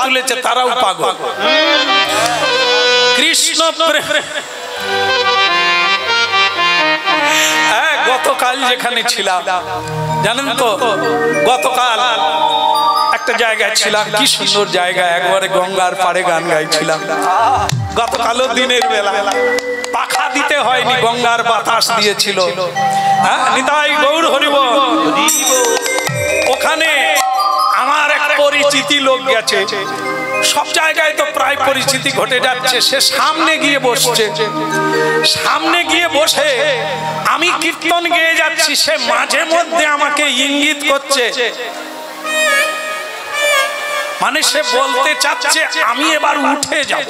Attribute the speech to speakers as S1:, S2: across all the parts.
S1: তুলেছে তারাও পাগল। কৃষ্ণ গতকাল যেখানে ছিলাম জানেন তো, গতকাল একটা জায়গায় ছিলাম, কি সুন্দর জায়গা, একবারে গঙ্গার পাড়ে গান গাইছিলাম। গতকালও দিনের বেলা পাখা দিতে হয়নি, গঙ্গার বাতাস দিয়েছিল। নিতাই গৌর হরিব। ওখানে আমার এক পরিচিতি লোক গেছে, সব জায়গায় তো প্রায় পরিচিতি ঘটে যাচ্ছে। সে সামনে গিয়ে বসছে, সামনে গিয়ে বসে আমি কীর্তন গেয়ে যাচ্ছি, সে মাঝে মধ্যে আমাকে ইঙ্গিত করছে, মানে সে বলতে চাচ্ছে আমি এবার উঠে যাব।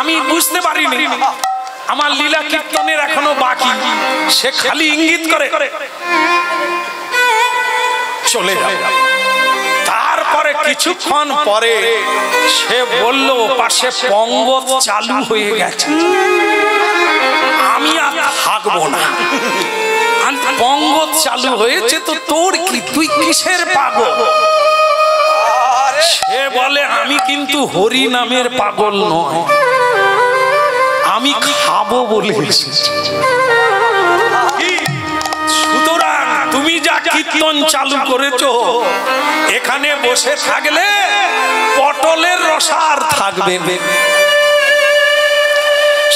S1: আমি বুঝতে পারিনি আমার লীলা কীর্তনের এখনো বাকি, সে খালি ইঙ্গিত করে চলে যাবে। তারপরে কিছুক্ষণ পরে সে বলল পাশে পঙ্গত চালু হয়ে গেছে, আমি আর থাকবো না। পঙ্গত চালু হয়েছে তো তোর কি, তুই কিসের পাগল? সে বলে আমি কিন্তু হরি নামের পাগল নয়, আমি খাবো বলে এসেছি। সুতরাং তুমি যা কীর্তন চালু করেছো, এখানে বসে থাকলে পটলের রসার থাকবে,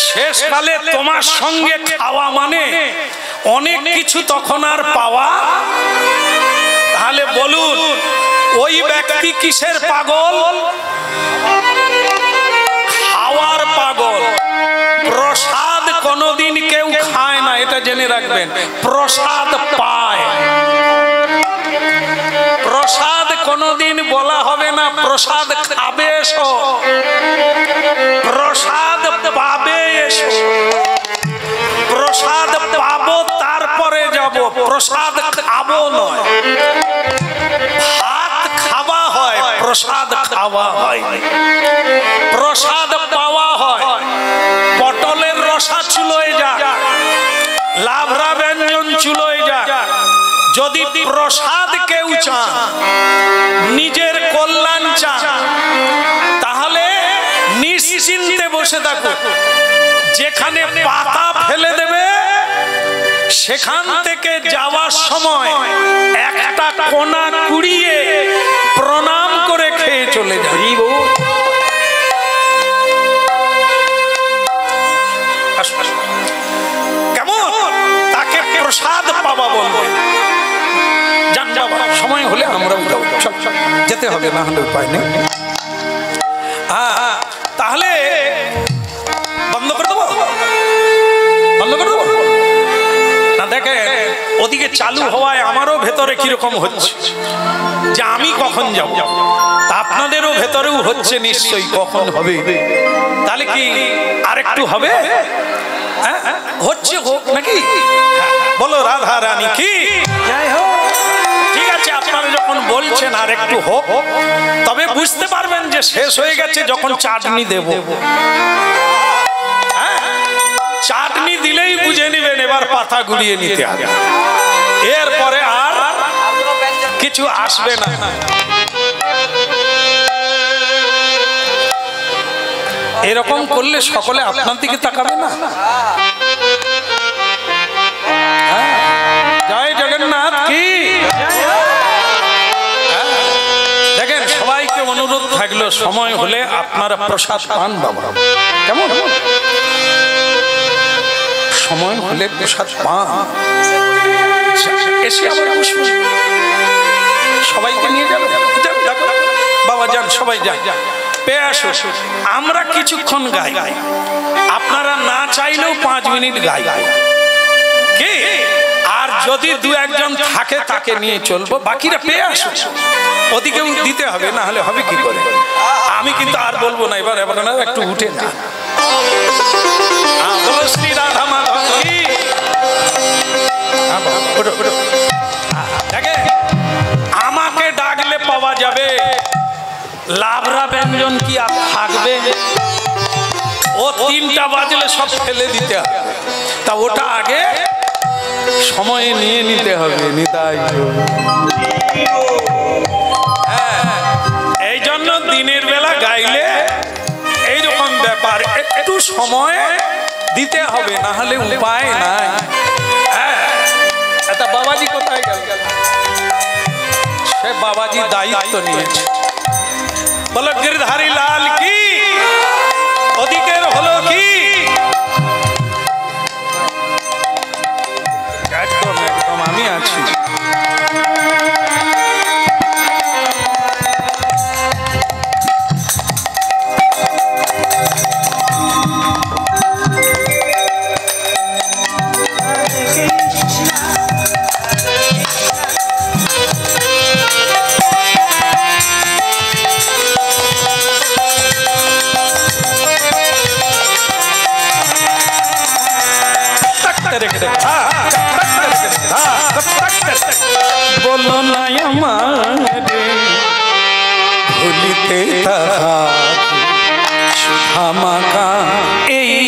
S1: শেষকালে তোমার সঙ্গে খাওয়া মানে অনেক কিছু তখন আর পাওয়া। তাহলে বলুন ওই ব্যক্তি কিসের পাগল? খাওয়ার পাগল। প্রসাদ কোনদিন কেউ খায় না, এটা জেনে রাখবেন। প্রসাদ পায়, প্রসাদ কোনদিন বলা হবে না প্রসাদ খাবে এসো, প্রসাদ পাবে এসো। প্রসাদ পাবো তারপরে যাব, প্রসাদ খাবো নয়। ভাত খাওয়া হয়, প্রসাদ খাওয়া হয়, প্রসাদ পাওয়া হয়। পটলের রসা চুলোয় যা, লাবড়া ব্যঞ্জন চুলোয় যা। যদি প্রসাদ কেউ চান, নিজের কল্যাণ চান, তাহলে নিশ্চিন্তে বসে থাকো। যেখানে পাতা ফেলে দেবে সেখান থেকে যাওয়ার সময় একটা কোনা কুড়িয়ে প্রণাম করে খেয়ে চলে যাবে। কেমন তাকে প্রসাদ পাওয়া বলবো। যান বাবা, সময় হলে আমরাও যাবো, যেতে হবে, না হলে উপায় নেই। তাহলে বন্ধ করে দেবো, বন্ধ করে দেবো না। দেখে ওদিকে চালু হওয়ায় আমারও ভেতরে কিরকম হচ্ছে যে আমি কখন যাব, তা আপনাদেরও ভেতরেও হচ্ছে নিশ্চয়ই কখন হবে। তাহলে কি আরেকটু হবে? হচ্ছে হোক নাকি? বলো রাধা রানী কি জয় হোক। ঠিক আছে, আপনারা যখন বলছেন আর একটু হোক, তবে বুঝতে পারবেন যে শেষ হয়ে গেছে যখন চাটনি দেব। চাটনি দিলেই বুঝে নেবেন এবার পাতা গুলিয়ে নিতে হবে, এরপরে আর কিছু আসবে না। এরকম করলে সকলে আপনার দিকে তাকাবে না? জয় জগন্নাথ কি। দেখেন, সবাইকে অনুরোধ থাকলো সময় হলে আপনারা প্রসাদ পান বাবা। কেমন? সময় হলে প্রসাদ পান, এসে আবার বসবেন, সবাইকে নিয়ে যাবেন। বাবা যান, সবাই যান, পেয়ে আসো। আমরা কিছুক্ষণ গাই, আপনারা না চাইলেও 5 মিনিট গাই কি। আর যদি দু একজন থাকে তাকে নিয়ে চলবো, বাকিরা পেয়ে আসো। ওদিকেও দিতে হবে, না হলে হবে কি করে? আমি কিন্তু আর বলবো না, এবার একটু উঠে না। শ্রী রাধা মাধব কি। আমাকে ডাকলে পাওয়া যাবে, লাবড়া ব্যঞ্জন কি আর থাকবে? ও 3টা বাজলে সব ফেলে দিতে হবে, তা ওটা আগে সময়ে নিয়ে নিতে হবে। নিতাই এই জন্য দিনের বেলা গাইলে এইরকম ব্যাপার, একটু সময় দিতে হবে, না হলে উপায় নাই। এটা বাবাজি কোথায় গেল? সে বাবাজি দায়িত্ব নিয়েছে। বলো গিরধারী লাল কি, ওদিকের হলো কি? একদম একদম আমি আছি। বলো না আমারে ভুলিতে সুধামাকা এই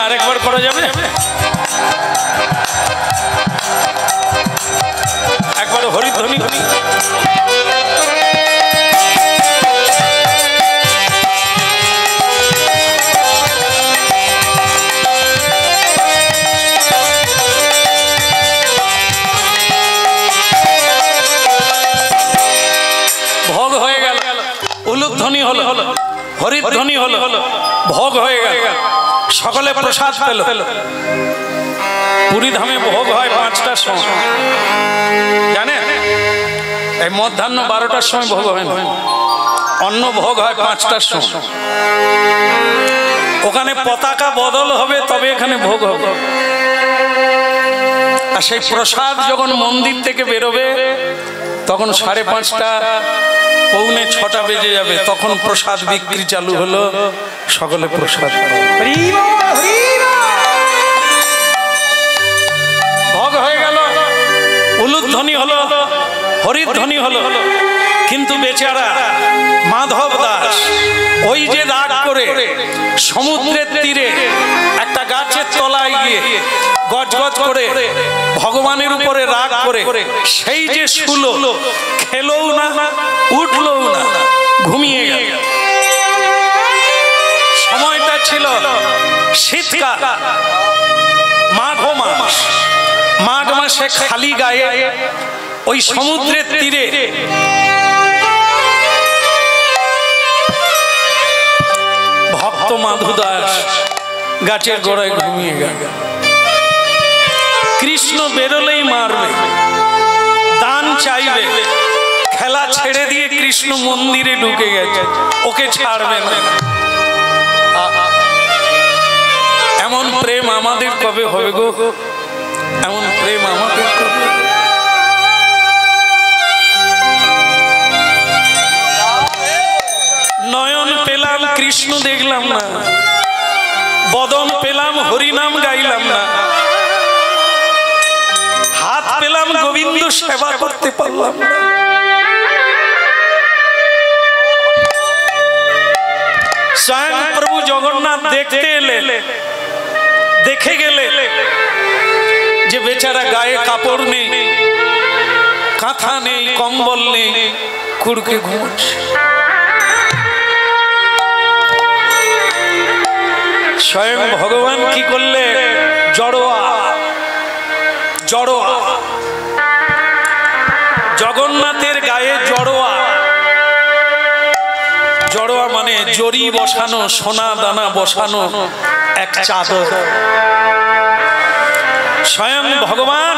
S1: আরেকবার করা যাবে? একবার হরিধ্বনি। ভোগ হয়ে গেল, উলুধ্বনি হলো, হরিধ্বনি হলো, ভোগ হয়ে গেল, সকলে প্রসাদ পেল। পুরী ধামে ভোগ হয় 5টার সময়, জানে? এই মধ্যাহ্ন 12টার সময় ভোগ হয় না, অন্ন ভোগ হয় 5টার সময়। ওখানে পতাকা বদল হবে, তবে এখানে ভোগ হবে। আর সেই প্রসাদ যখন মন্দির থেকে বেরোবে তখন 5:30 পৌনে 6টা বেজে যাবে, তখন প্রসাদ বিক্রি চালু হলো, সকলে প্রসাদ ভোগ হয়ে গেল, উলুধ্বনি হলো, হরিধ্বনি হলো। কিন্তু বেচারা মাধব দাস ওই যে রাগ করে সমুদ্রের তীরে একটা গাছের তলায় গিয়ে গজ গজ করে ভগবানের উপরে রাগ করে সেই যে শুলো, খেলও না উঠলও না, ঘুমিয়ে গেল। সময়টা ছিল শীতকাল, মাঘ মাস। মাঘ মাসে খালি গায়ে ওই সমুদ্রের তীরে ভক্ত মাধু দাস গাছের গোড়ায় ঘুমিয়ে গেল। কৃষ্ণ বেরোলেই মারবে, দান চাইবে, খেলা ছেড়ে দিয়ে কৃষ্ণ মন্দিরে ঢুকে গেছে, ওকে ছাড়বে না। এমন প্রেম আমাদের কবে হবে গো? এমন প্রেম আমাদের কবে? নয়ন পেলাম কৃষ্ণ দেখলাম না, বদন পেলাম হরিনাম গাইলাম না, হাত পেলাম গোবিন্দ সেবা করতে পারলাম না। স্বয়ং প্রভু জগন্নাথ দেখতে এলে, দেখে গেলে যে বেচারা গায়ে কাপড় নেই, কাঁথা নেই, কম্বল নেই, কুড়কে ঘুমোচ্ছে। স্বয়ং ভগবান কি করলে? জড়োয়া, জড়োয়া, জগন্নাথের গায়ে জড়োয়া। জড়োয়া মানে জরি বসানো, সোনা দানা বসানো এক চাদর। স্বয়ং ভগবান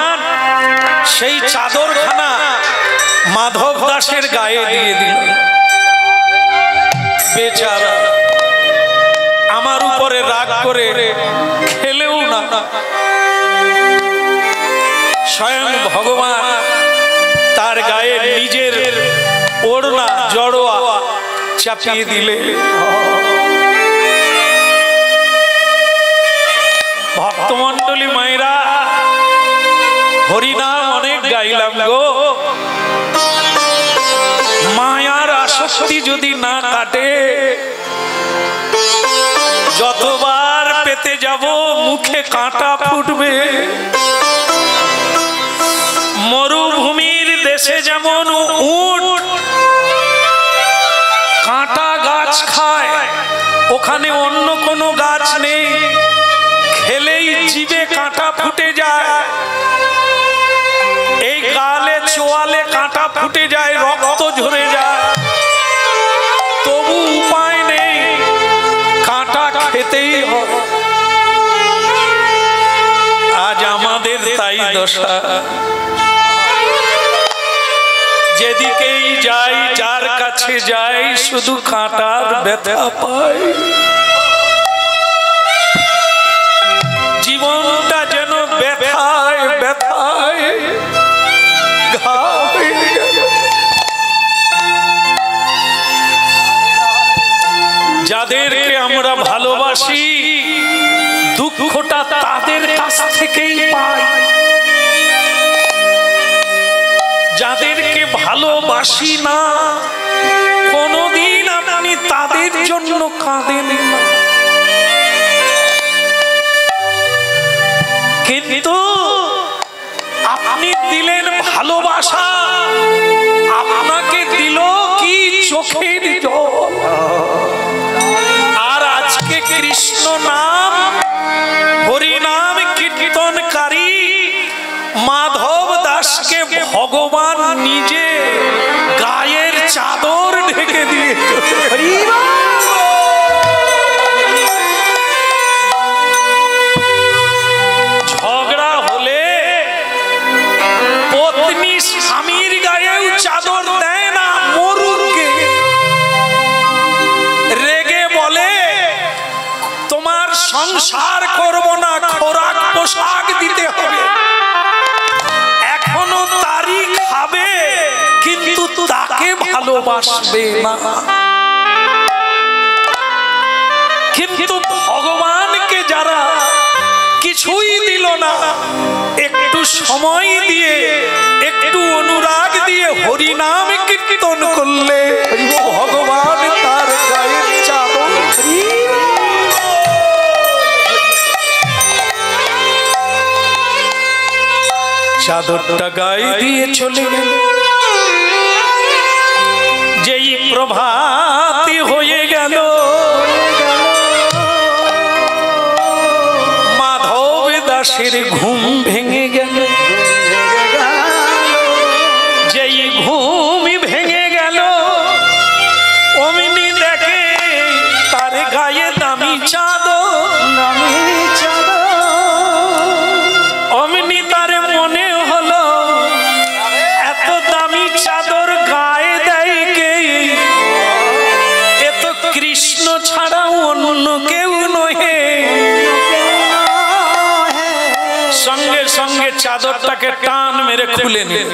S1: সেই চাদরখানা মাধব দাসের গায়ে দিয়ে দিল। বেচারা আমার উপরে রাগ করে খেলেও না, স্বয়ং ভগবান তার গায়ে নিজের ওড়না জড়োয়া চাপিয়ে দিলে। ভক্তমন্ডলী মায়েরা, হরিনাম অনেক গাইলাম গো, মায়ার আসক্তি যদি না কাটে, যতবার পেতে যাব মুখে কাঁটা ফুটবে। মরুভূমির দেশে যেমন উট কাঁটা গাছ খায়, ওখানে অন্য কোনো গাছ নেই, খেলেই জিভে কাঁটা ফুটে যায়। এই গালে চোয়ালে কাঁটা ফুটে যায়, রক্ত ঝরে যায়, তবু উপায় নেই, কাঁটা খেতেই হবে। আজ আমাদের তাই দশা। যেদিকেই যাই, যার কাছে যাই, শুধু কাঁটার ব্যথা পাই। জীবনটা যেন ব্যথায় ব্যথায় ঘা হয়ে গেল। যাদেরকে আমরা ভালোবাসি, দুঃখটা তাদের কাছ থেকেই পাই। যাদেরকে ভালোবাসি না, কোনদিন আপনি তাদের জন্য কাঁদেন না। কিন্তু আপনি দিলেন ভালোবাসা, আপনাকে দিল কি চোখের জল। আর আজকে কৃষ্ণ নাম হরিনাম কীর্তনকারী মাধব দাসকে ভগবান নিজে গায়ের চাদর ঢেকে দিয়েছে। ঝগড়া হলে পত্নী স্বামীর গায়েও চাদর দেয় না, মরুকে রেগে বলে তোমার সংসার করব না, খোরাক পোশাক দিতে হবে। এখনো তারি খাবে, কিন্তু তাকে ভালোবাসবে না। কিন্তু ভগবানকে যারা কিছুই দিল না, একটু সময় দিয়ে একটু অনুরাগ দিয়ে হরিনাম কীর্তন করলে ভগবান তার গায়ের চাদর, চাদরটা গায়ে দিয়ে চলে গেল। যেই প্রভাতী হয়ে গেল, মাধব দাসের ঘুম ভেঙে গেল। যেই ঘুম ভেঙে গেল, অমনি দেখে তার গায়ে দামি চাদর। অমনি তার মনে হলো এত দামি চাদর গায়ে দেয় কে? এ তো কৃষ্ণ ছাড়া অন্য কেউ নহে। সঙ্গে সঙ্গে চাদরটাকে টান মেরে খুলে নিল।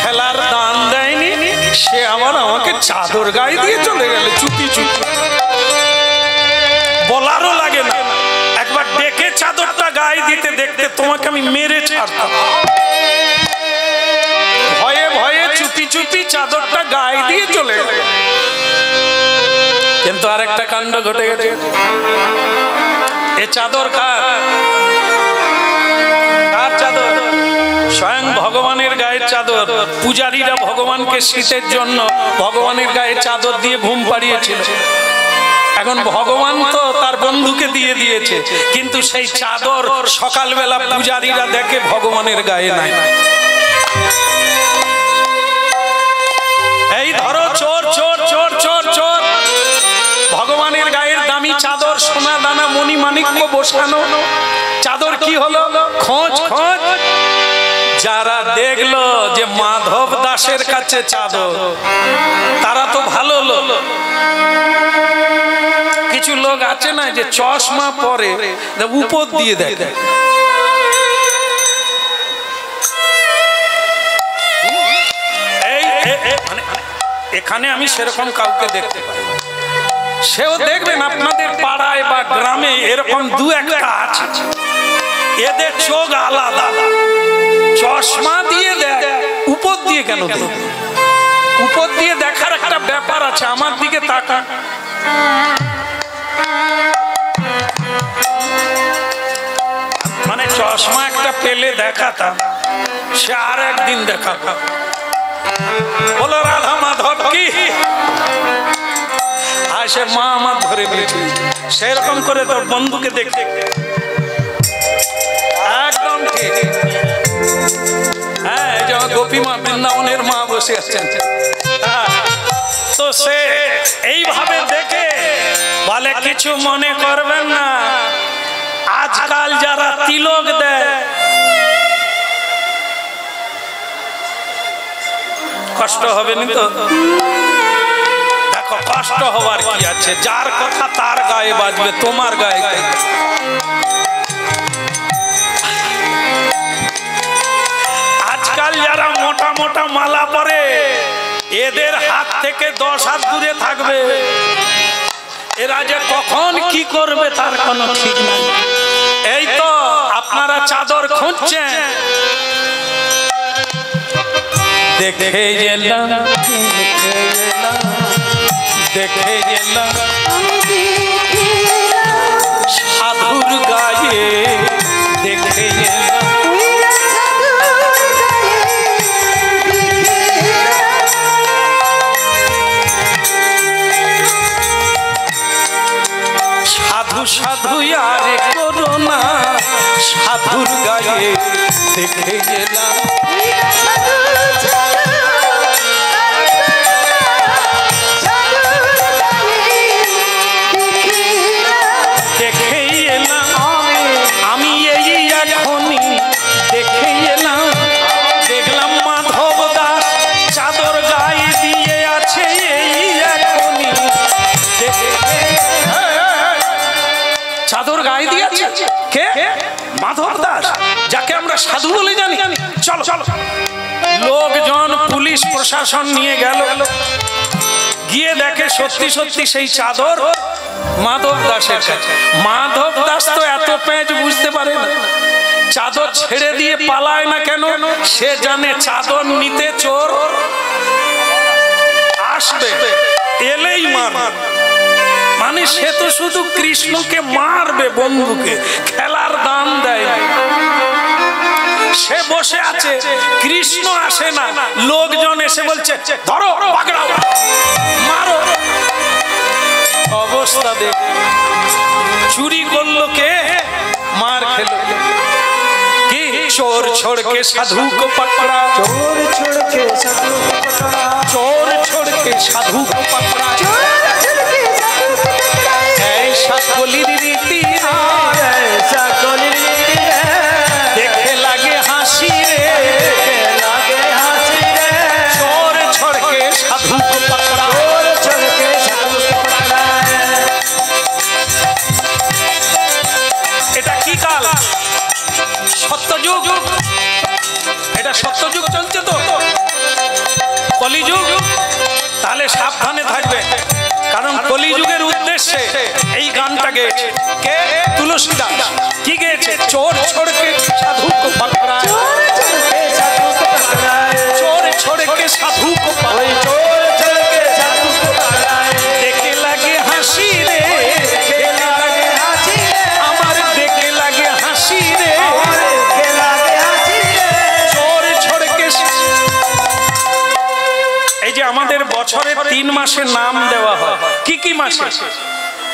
S1: খেলার দান দেয়নি সে, আমাকে চাদর গায়ে দিয়ে চলে গেল চুপি চুপি। বলারও লাগে না, একবার ডেকে চাদরটা গায়ে দিতে দেখতে তোমাকে আমি মেরে ছাড়তাম। ভয়ে ভয়ে চুপি চুপি চাদরটা গায়ে দিয়ে চলে গেল। কিন্তু আরেকটা কাণ্ড ঘটে গেছে। এ চাদর কার? কার চাদর? স্বয়ং ভগবানের গায়ের চাদর। পূজারীরা ভগবানকে শীতের জন্য ভগবানের গায়ে চাদর দিয়ে ঘুম পাড়িয়েছিল। এখন ভগবান তো তার বন্ধুকে দিয়ে দিয়েছে, কিন্তু সেই চাদর সকালবেলা পূজারীরা দেখে ভগবানের গায়ে নাই। এই ধরো চোর চোর চোর চোর চোর, ভগবানের গায়ের দামি চাদর, সোনা দানা মণি মাণিক্য বসানো চাদর কি হলো? খোঁজ খোঁজ। যারা দেখলো যে মাধব দাসের কাছে চাদর, তারা তো ভালো লোক। কিছু লোক আছে না যে চশমা পরে উপর দিয়ে দেখে। এখানে আমি সেরকম কাউকে দেখতে পাই, সেও দেখবেন আপনাদের পাড়ায় বা গ্রামে এরকম দু একটা আছে। এদের চোখ আলাদা, চশমা দিয়ে দেখ, উপর দিয়ে কেন দেখ? উপর দিয়ে দেখার একটা ব্যাপার আছে। আমার দিকে তাকা, মানে চশমা একটা পেলে দেখাতাম, সে আর একদিন দেখাতাম। বলো রাধা মাধব কি? আর সে মা আমার ধরে নিয়েছে। সেরকম করে তোর বন্ধুকে দেখতে একদম ঠিক। হ্যাঁ, এই যে গোপী মা, বৃন্দাবনের মা বসে আছেন, তো সে এইভাবে দেখে বলে কিছু মনে করবেন না। আজকাল যারা তিলক দেয়, কষ্ট হবে না তো? দেখো, কষ্ট হওয়ার কি আছে? যার কথা তার গায়ে বাজবে, তোমার গায়ে। আজকাল যারা মোটা মোটা মালা পরে, এদের হাত থেকে 10 হাত দূরে থাকবে। এরা যে কখন কি করবে তার কোনো ঠিক নাই। এই তো আপনারা চাদর খুঁজছেন, দেখে এলাম দেখে এলাম সাধুর গায়ে, দেখে এলাম সাধু সাধু আরে করোনা, সাধুর গায়ে দেখে এলাম। চাদর গায়ে দিয়েছে কে? মাধব দাস, যাকে আমরা সাধু বলে জানি। চলো চলো। লোকজন পুলিশ প্রশাসন নিয়ে গেল, গিয়ে দেখে সত্যি সত্যি সেই চাদর মাধব দাসের কাছে। মাধব দাস তো এত পেঁচ বুঝতে পারে না, চাদর ছেড়ে দিয়ে পালায় না কেন, সে জানে চাদর নিতে চোর আসবে, এলেই মার। মানে সে তো শুধু কৃষ্ণকে মারবে, বন্ধুকে খেলার দান দেয়। সে বসে আছে, কৃষ্ণ আসে না, লোকজন এসে বলছে ধরো পাকড়াও মারো। অবস্থা দেখ, চুরি করলো কে, মার খেলো। কি चोर छोड़ के साधु को पकड़ा, चोर छोड़ के साधु को पकड़ा, चोर छोड़ के साधु को पकड़ा, ऐसा कोली रीति ऐसा कोली रीति देखे लगे हंसी रे, लगे हंसी रे। चोर छोड़ के साधु को पकड़ा, चोर छोड़ के साधु को पकड़ा। এটা কি কাল? সত্যযুগ। এটা সত্যযুগ চলছে তো, কলিযুগ। তাহলে সাবধানে থাকবে, কারণ কলিযুগের উদ্দেশ্যে এই গানটা গেয়েছে কে? তুলসীদাস। কি গেয়েছে? চোর ছোড়কে সাধু কো পকড়া, চোর ছোড়কে সাধু কো পকড়া, চোর ছোড়কে সাধু কো পকড়া। দেখে লাগে হাসি রে, দেখে লাগে হাসি রে, আমার দেখে লাগে হাসি রে, দেখে লাগে হাসি রে। চোর ছোড়কে। এই যে আমাদের বছরে 3 মাসে নাম দেওয়া হয়, কি কি মাসে?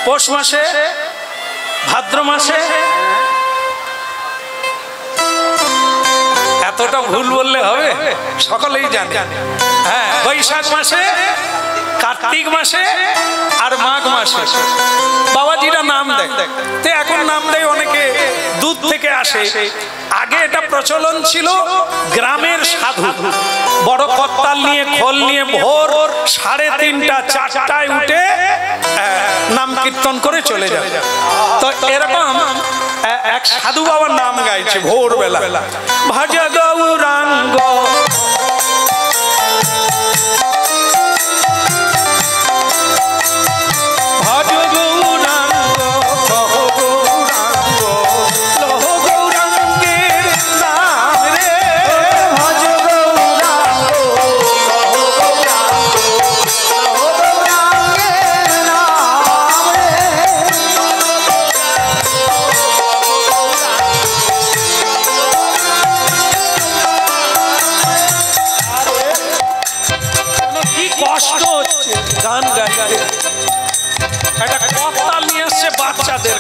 S1: পৌষ মাসে, ভাদ্র মাসে। এতটা ভুল বললে হবে? সকলেই জানে। হ্যাঁ, বৈশাখ মাসে, কার্তিক মাসে আর মাঘ মাসে বাবাজিরা নাম দেয়। তো এখন নাম দেয় অনেকে দূর থেকে আসে। আগে এটা প্রচলন ছিল, গ্রামের সাধু বড় কর্তাল নিয়ে খোল নিয়ে ভোর 3:30 4টায় উঠে নাম কীর্তন করে চলে যাবে। তো এরকম এক সাধু বাবার নাম গাইছে ভোরবেলা, ভজ গৌরাঙ্গ গান গাইতে। একটা কর্তাল নিয়ে আসছে বাচ্চাদের,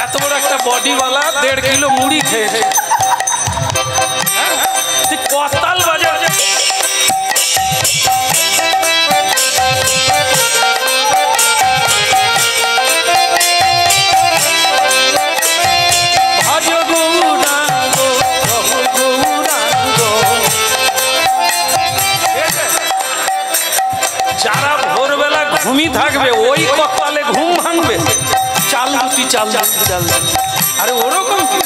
S1: এত বড় একটা বডিওয়ালা 1.5 কিলো মুড়ি খেয়েছে, কর্তাল বাজার। যারা ভোরবেলা ঘুমি থাকবে ওই কপালে ঘুম ভাঙবে, চাল দুটি চাল দুটি চাল। আরে ওরকম কি?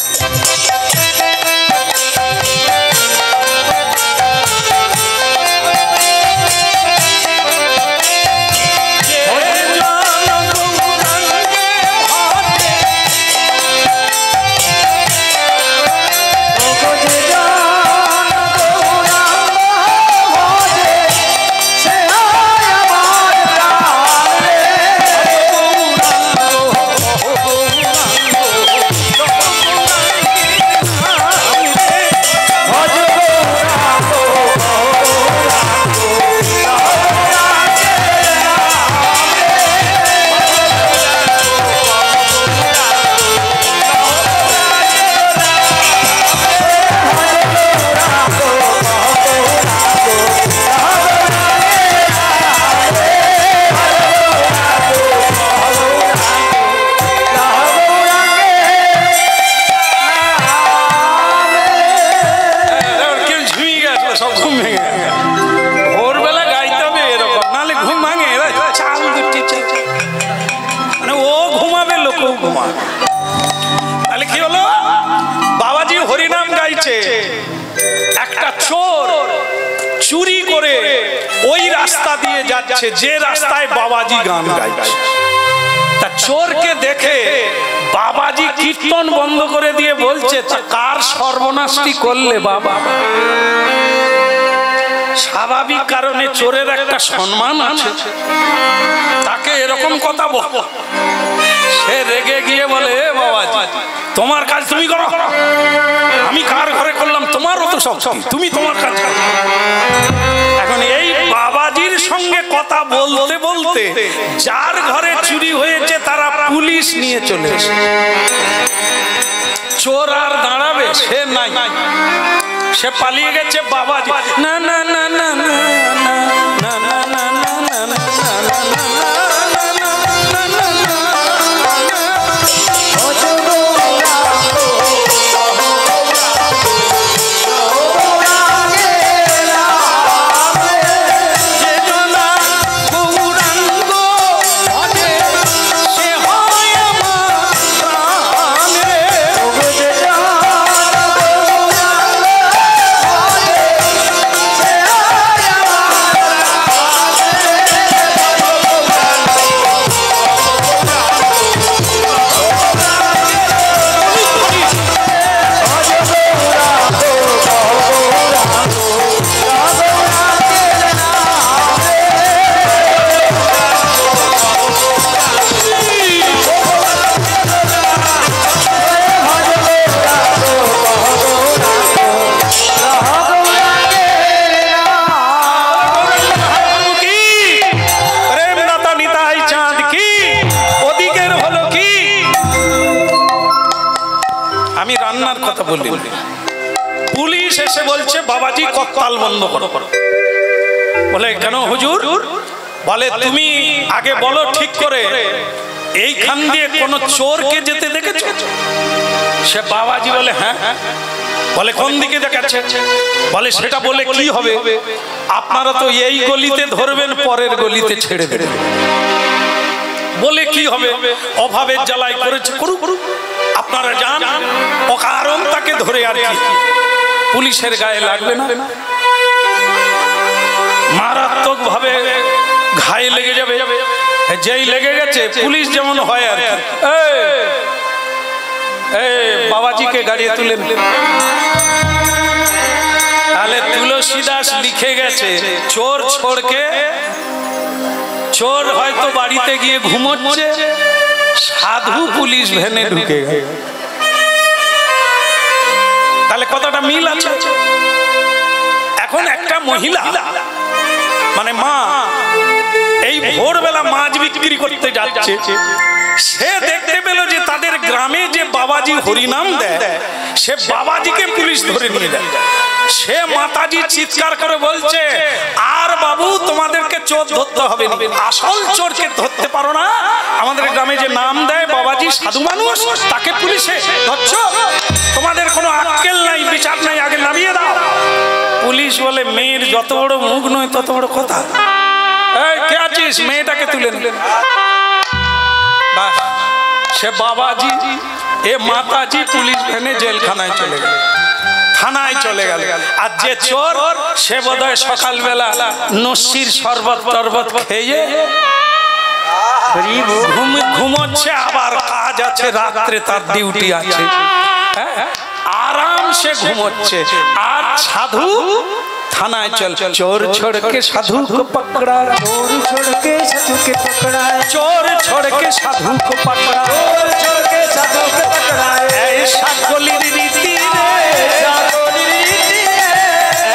S1: ওই রাস্তা দিয়ে যাচ্ছে যে রাস্তায় বাবাজি গান গাইছে। তা চোরকে দেখে বাবাজি কীর্তন বন্ধ করে দিয়ে বলছে, তা কার সর্বনাশটি করলে বাবা? স্বাভাবিক কারণে চোরের একটা সম্মান আছে, তাকে এরকম কথা বল। সে রেগে গিয়ে বলে, এ বাবাজি, তোমার কাজ তুমি করো, আমি কার ঘরে করলাম? তোমারও তো সব, তুমি তোমার কাজ করো। এখন এই বাবাজির সঙ্গে কথা বলতে বলতে যার ঘরে চুরি হয়েছে তারা পুলিশ নিয়ে চলে এসে, চোর আর দাঁড়াবে সে নাই, সে পালিয়ে গেছে। বাবাজি না না না না না না না না না না না। পুলিশ এসে বলছে, বাবাজি ককতাল বন্ধ করো। বলে, কেন হুজুর? বলে, তুমি আগে বলো ঠিক করে, এইখান দিয়ে কোন চোরকে যেতে দেখেছো? সে বাবাজি বলে, হ্যাঁ। বলে, কোন দিকে দেখাচ্ছে? বলে, সেটা বলে কি হবে? আপনারা তো এই গলিতে ধরবেন, পরের গলিতে ছেড়ে দেবেন। বলে, কি হবে? অভাবের জ্বালায় করেছে, করুক, আপনারা যান, অকারণ তাকে ধরে আর কি, পুলিশের গায়ে লাগবে না, মারাত্মক ভাবে ঘায়ে লেগে যাবে। যেই লেগে গেছে, পুলিশ যেমন হয় আর কি, বাবাজিকে গাড়ি তুলে। তাহলে তুলসীদাস লিখে গেছে, চোর ছোড়কে, চোর হয়তো বাড়িতে গিয়ে ঘুমোচ্ছে, সাধু পুলিশ ভ্যানে ঢুকে গেছে। তাহলে কতটা মিল আছে? এখন একটা মহিলা মানে মা এই ভোরবেলা মাছ বিক্রি করতে যাচ্ছে, সে দেখতে পেল যে তাদের গ্রামে যে বাবাজি হরিনাম দেয়, সে বাবাজিকে পুলিশ ধরে নিয়ে যায়। সে মাতাজি চিৎকার করে বলছে, আর বাবু তোমাদেরকে চোর ধরতে হবে না, আসল চোরকে ধরতে পারো না, আমাদের গ্রামে যে নাম দেয় বাবাজি সাধু মানুষ, তাকে পুলিশে ধরছো? তোমাদের কোনো আক্কেল নাই, বিচার নাই, আগে নামিয়ে দাও। পুলিশ বলে, মেয়ের যত বড় মুখ নয় তত বড় কথা। এই কে আছিস? মেয়েটাকে তুলে নিলেন। বাস, সে বাবাজি এ মাতাজি পুলিশ ভ্যানে জেলখানায় চলে গেল, থানায় চলে গেল। আর যে চোর, সে বোধহয় সকালবেলা নস্যির শরবত টরবত খেয়ে ঘুমোচ্ছে, আবার কাজ আছে, রাত্রে তার ডিউটি আছে, আরাম সে ঘুমোচ্ছে। আর সাধু থানায় চল, চোর ছোড়কে সাধু को पकड़ा, चोर छोड़ के साधु के पकड़ा, चोर छोड़ के साधु को पकड़ा, चोर छोड़ के साधु को पकड़ा। ऐसा कोली रीति रे, ऐसा कोली रीति रे,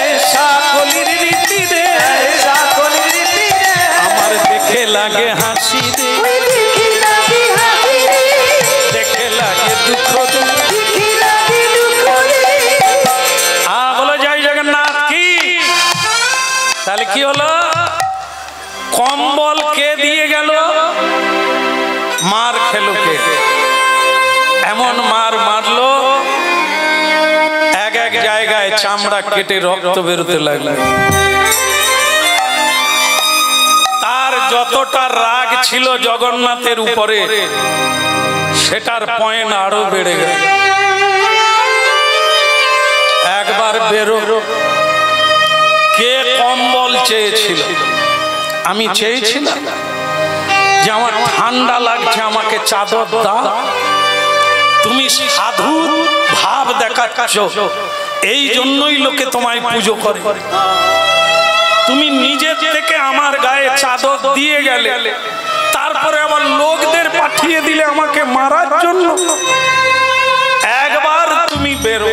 S1: ऐसा कोली रीति रे, ऐसा कोली रीति रे। আমার দেখে লাগে হাসি রে, দেখে লাগে হাসি রে, দেখে লাগে দুঃখ রে, দেখে লাগে দুঃখ রে। বলো জয় জগন্নাথ কি। তাহলে কি হলো? কম্বল কে দিয়ে গেল? মার খেলো কে? এমন মার মারলো, এক এক জায়গায় চামড়া কেটে রক্ত বেরোতে লাগলো। তার যতটা রাগ ছিল জগন্নাথের উপরে, সেটার পয়েন্ট আরো বেড়ে গেল। একবার বেরো, কে কম্বল চেয়েছিল? আমি চেয়েছিলাম যে আমার ঠান্ডা লাগছে, আমাকে চাদর দাও। তুমি সাধু ভাব দেখাচ্ছ, এই জন্যই লোকে তোমায় পুজো করে। তুমি নিজে থেকে আমার গায়ে চাদর দিয়ে গেলে, তারপরে আবার লোকদের পাঠিয়ে দিলে আমাকে মারার জন্য। একবার তুমি বেরো,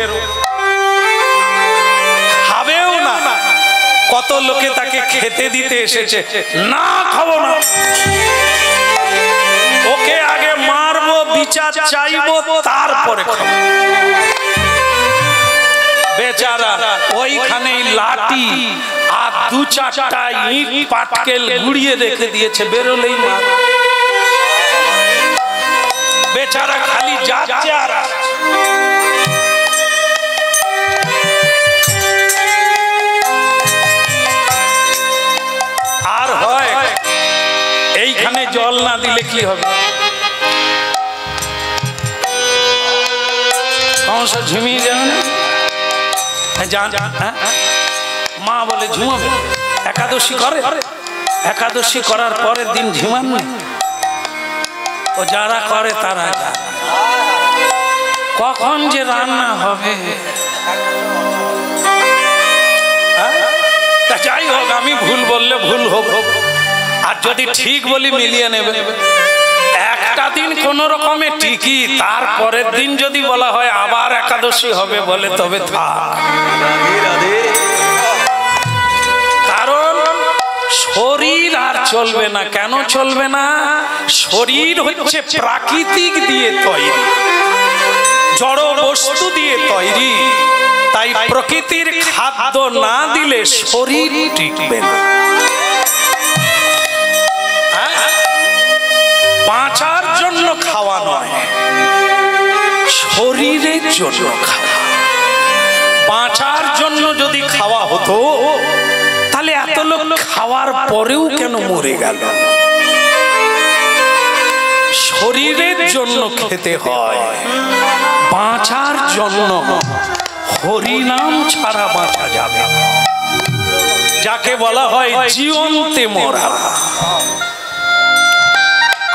S1: খাবেও না। কত লোকে তাকে খেতে দিতে এসেছে, না খাবো না, ওকে আগে মারবো, বিচার চাইবো, তারপরে খাবো। বেচারা ওইখানেই লাঠি আর 2-4টা ইট পাটকেল গুড়িয়ে রেখে দিয়েছে, বেরোলেই মার। বেচারা খালি যাচ্ছে আর আর হয়। এইখানে জল না দিলে কি হবে? সমস্যা ঝিমিয়ে যাবে না? মা বলে ঝুমাবে, একাদশী করে, একাদশী করার পরের দিন ঝিমান না। ও যারা করে তারা কখন যে রান্না হবে। যাই হোক, আমি ভুল বললে ভুল হোক, আর যদি ঠিক বলি মিলিয়ে নেবে। একটা দিন কোন রকমে ঠিকই, তারপরের দিন যদি বলা হয় আবার একাদশী হবে বলে, তবে থাক। কারণ শরীর আর চলবে না। কেন চলবে না? শরীর হচ্ছে প্রাকৃতিক দিয়ে তৈরি, জড় বস্তু দিয়ে তৈরি। তাই প্রকৃতির খাদ্য না দিলে শরীর টিকবে না। বাঁচার জন্য খাওয়া নয়, শরীরের জন্য খাওয়া। বাঁচার জন্য যদি খাওয়া হতো, তাহলে এত লোক খাওয়ার পরেও কেন মরে গেল? শরীরের জন্য খেতে হয়, বাঁচার জন্য। হরিনাম ছাড়া বাঁচা যাবে না, যাকে বলা হয় জীবন্তে মরা।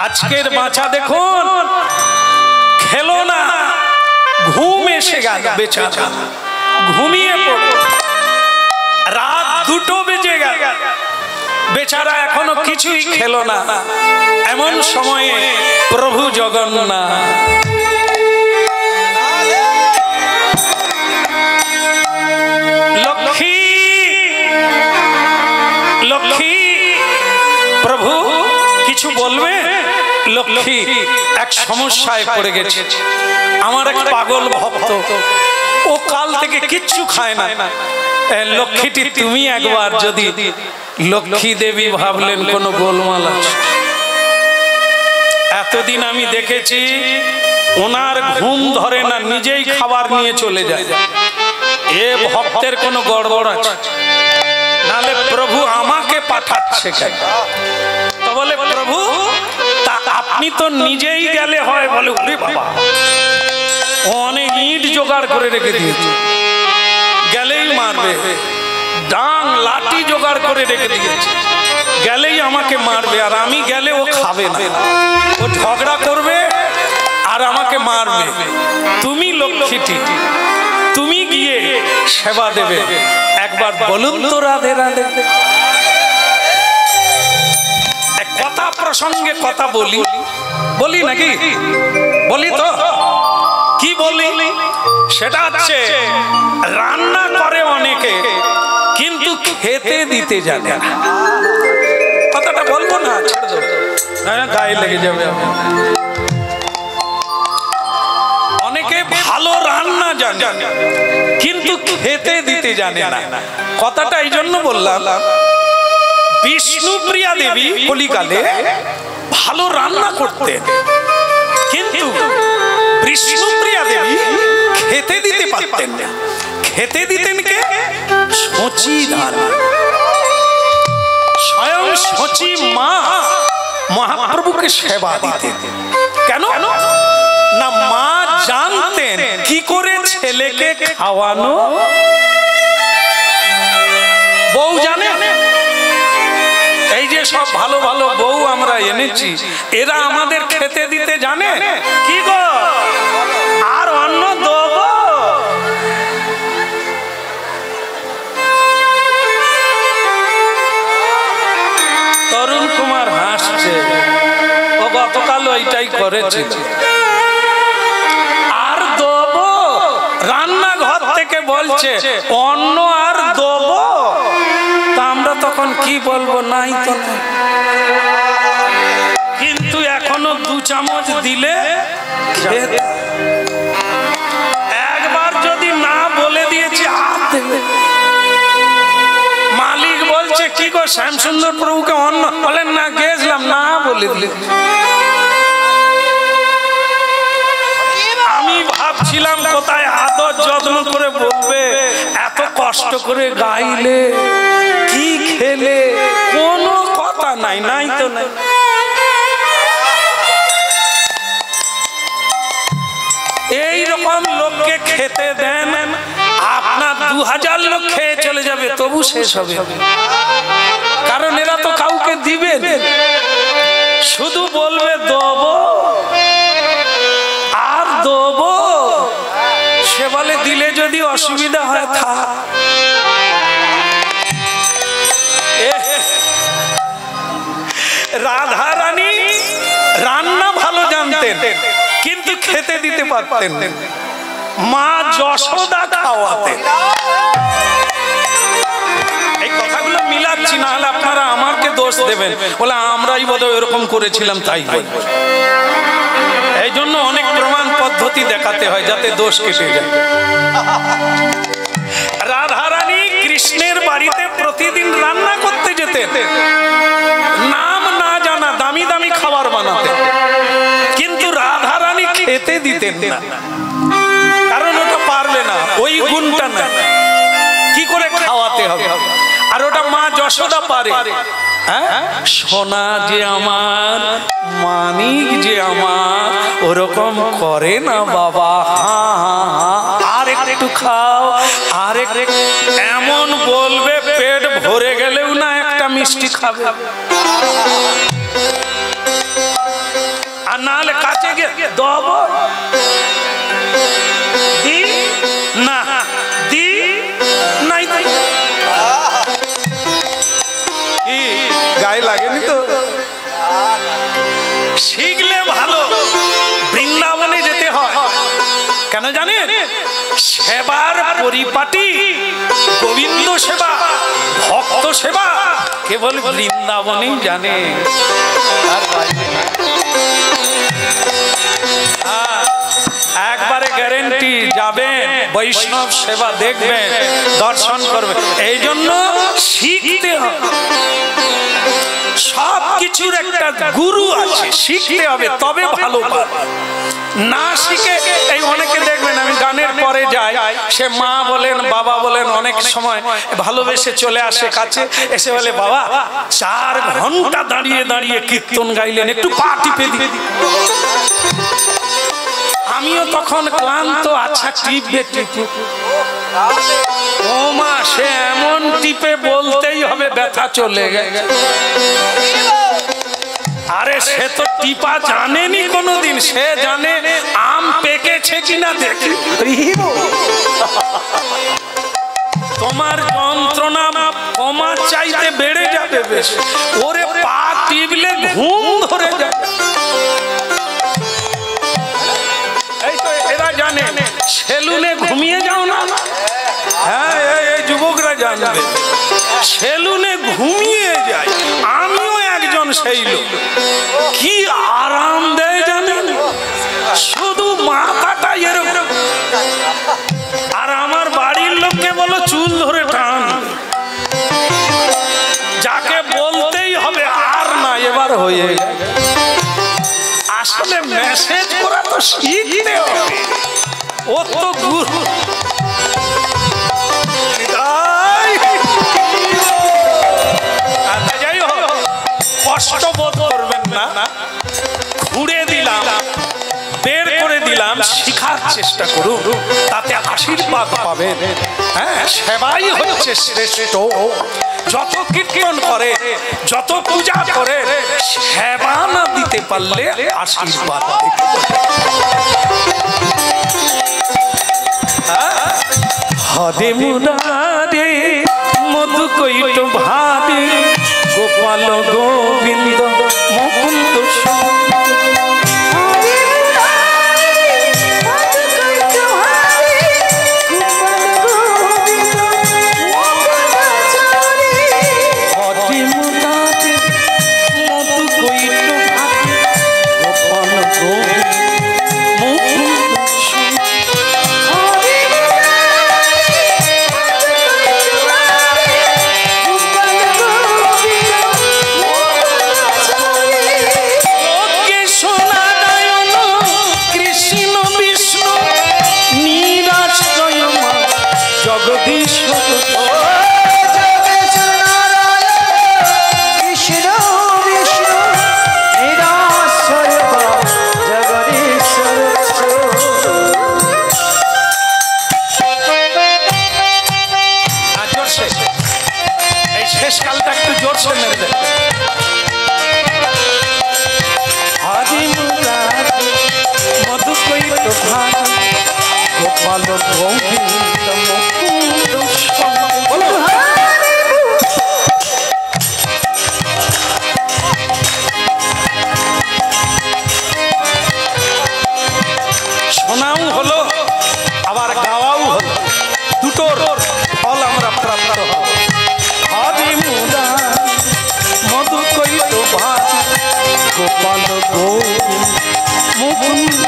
S1: আজকের বাঁচা দেখুন, খেলো না, ঘুম এসে গেল, বেচারা ঘুমিয়ে পড়ল, রাত 2টো বেজে গেল, বেচারা এখনো কিছুই খেলো না। এমন সময়ে প্রভু জগন্নাথ লক্ষ্মী লক্ষ্মী, প্রভু কিছু বলবে? লক্ষ্মী এক সমস্যায় পড়ে গেছে। আমার এক পাগল ভক্ত, ও কাল থেকে কিচ্ছু খায় না। লক্ষ্মীটি তুমি একবার যদি, লক্ষ্মী দেবী ভাবলেন কোনো গোলমাল আছে। এতদিন আমি দেখেছি ওনার ঘুম ধরে না, নিজেই খাবার নিয়ে চলে যায়। এ ভক্তের কোনো গড়বড় আছে, নালে প্রভু আমাকে পাঠাচ্ছে কেন? তো বলে প্রভু তা আপনি তো নিজেই গেলে হয়। বলে ওরে বাবা, ও অনেক ইট জোগাড় করে রেখে দিয়েছে, গেলেই মারবে। ডাং লাঠি জোগাড় করে রেখে দিয়েছে, গেলেই আমাকে মারবে। আর আমি গেলে ও খাবে না, ও ঝগড়া করবে আর আমাকে মারবে। তুমি লক্ষ্মীটি, তুমি গিয়ে সেবা দেবে। একবার বলুন তো রাধে রাধে। কথা প্রসঙ্গে কথা বলি নাকি? বলি তো, কি বলি? সেটা হচ্ছে রান্না করে অনেকে, কিন্তু খেতে দিতে জানে না। কথাটা বলবো না, ছেড়ে দেবো, গায়ে লেগে যাবে। অনেকে ভালো রান্না জানে, কিন্তু খেতে দিতে জানে না। কথাটা এই জন্য বললাম, বিষ্ণুপ্রিয়া দেবী কলিকালে ভালো রান্না করতেন, কিন্তু বিষ্ণুপ্রিয়া দেবী খেতে দিতে পারতেন না। খেতে দিতেন কে? সচিদান। স্বয়ং সচি মা মহাপ্রভুকে সেবা দিতেন। কেন না? মা জানতেন কি করে ছেলেকে খাওয়ানো বউ জানে এই যে সব ভালো ভালো বউ আমরা এনেছি এরা আমাদের খেতে দিতে জানে কি গো আর অন্য দেব তরুণ কুমার হাসছে ও গতকাল ওইটাই করেছিল আর দেব রান্নাঘর থেকে বলছে অন্য আর দেব তা আমরা তখন কি বলবো নাই তো কিন্তু এখনো 2 চামচ দিলে একবার যদি না বলে দিয়েছি আর দেবে মালিক বলছে কি গো শ্যামসুন্দর প্রভুকে অন্য বলেন না গেছিলাম না বলে দিলে আমি ভাবছিলাম কোথায় আদর যত্ন করে বলবে এত কষ্ট করে গাইলে কি খেলে কোনো কথা নাই নাই তো নাই এইরকম লোককে খেতে দেন আপনার 2000 লোক খেয়ে চলে যাবে তবু শেষ হবে কারণ এরা তো কাউকে দিবে শুধু বলবে দেব আর দেব সে বলে দিলে যদি অসুবিধা হয় থাক রাধা রানী রান্না ভালো জানতেন কিন্তু খেতে দিতে পারতেন মা যশোদা খাওয়াতেন এই কথাগুলো মিলাচ্ছি না হলে আপনারা আমাকে দোষ দেবেন বলে আমরাই বোধহয় এরকম করেছিলাম তাই এই জন্য অনেক প্রমাণ পদ্ধতি দেখাতে হয় যাতে দোষ কেটে যায় রাধা রানী কৃষ্ণের বাড়িতে প্রতিদিন রান্না করতে যেতেন নাম না জানা দামি দামি খাবার বানাতেন কিন্তু রাধা রানী খেতে দিতেন না কারণ ওটা পারবে না ওই গুণটা না কি করে খাওয়াতে হবে আর ওটা মা যশোদা পারে সোনা যে আমার মানিক যে আমার ওরকম করে না বাবা আর একটু খাও আর এমন বলবে পেট ভরে গেলেও না একটা মিষ্টি খাবে আর নাহলে কাছে গিয়ে দেব দি না দি নাই গায়ে লাগেনি তো শিখলে ভালো বৃন্দাবনে যেতে হয় কেন জানেন সেবার পরিপাটি গোবিন্দ সেবা ভক্ত সেবা কেবল বৃন্দাবনেই জানে আর বাইরে একবারে গ্যারেন্টি যাবেন বৈষ্ণব সেবা দেখবেন দর্শন করবেন এই জন্য শিখতে হবে সব কিছুর একটা গুরু আছে শিখতে হবে তবে ভালো পাবে না শিখে এই অনেকে দেখবেন আমি গানের পরে যাই সে মা বলেন বাবা বলেন অনেক সময় ভালোবেসে চলে আসে কাছে এসে বলে বাবা 4 ঘন্টা দাঁড়িয়ে দাঁড়িয়ে কীর্তন গাইলেন একটু পা টিপে দিই আমিও তখন ক্লান্ত আচ্ছা টিপবে টিপে ও মা সে এমন টিপে বলতেই হবে ব্যথা চলে গেছে আরে সে তো টিপা জানেনি কোনোদিন সে জানে আম পেকেছে কিনা দেখি তোমার যন্ত্রণা কমার চাইতে বেড়ে যাবে বেশ ওরে পা টিপলে ঘুম ধরে যাবে জানে সেলুনে ঘুমিয়ে যাও না হ্যাঁ এই যুবকরা জানবে সেলুনে ঘুমিয়ে যায় আমিও একজন সেই লোক কি আরাম দেয় জানেন শুধু মাথাটা এরকম আর আমার বাড়ির লোককে বলো চুল ধরে টান যাকে বলতেই হবে আর না এবার হয়ে আসলে মেসেজ করা তো শিখতে হবে ও তো গুরু যাই হোক কষ্ট বোধ করবেন না ঘুরে দিলাম বের করে দিলাম শিখাচ্ছি চেষ্টা করুন, তাতে আশীর্বাদ পাবেন। হ্যাঁ, সেবাই হচ্ছে শ্রেষ্ঠ। যত কীর্তন করে, যত পূজা করে, সেবা না দিতে পারলে আশীর্বাদ হরে মুরারে মধু কৈট ভারে গোপাল গোবিন্দ মুকুন্দ শোনাও হলো, আবার গাওয়াও হলো, দুটোর ফল আমরা প্রাপ্ত হব। হরে মুরা মধু কৈট ভারে গোপাল গোবিন্দ মুকুন্দ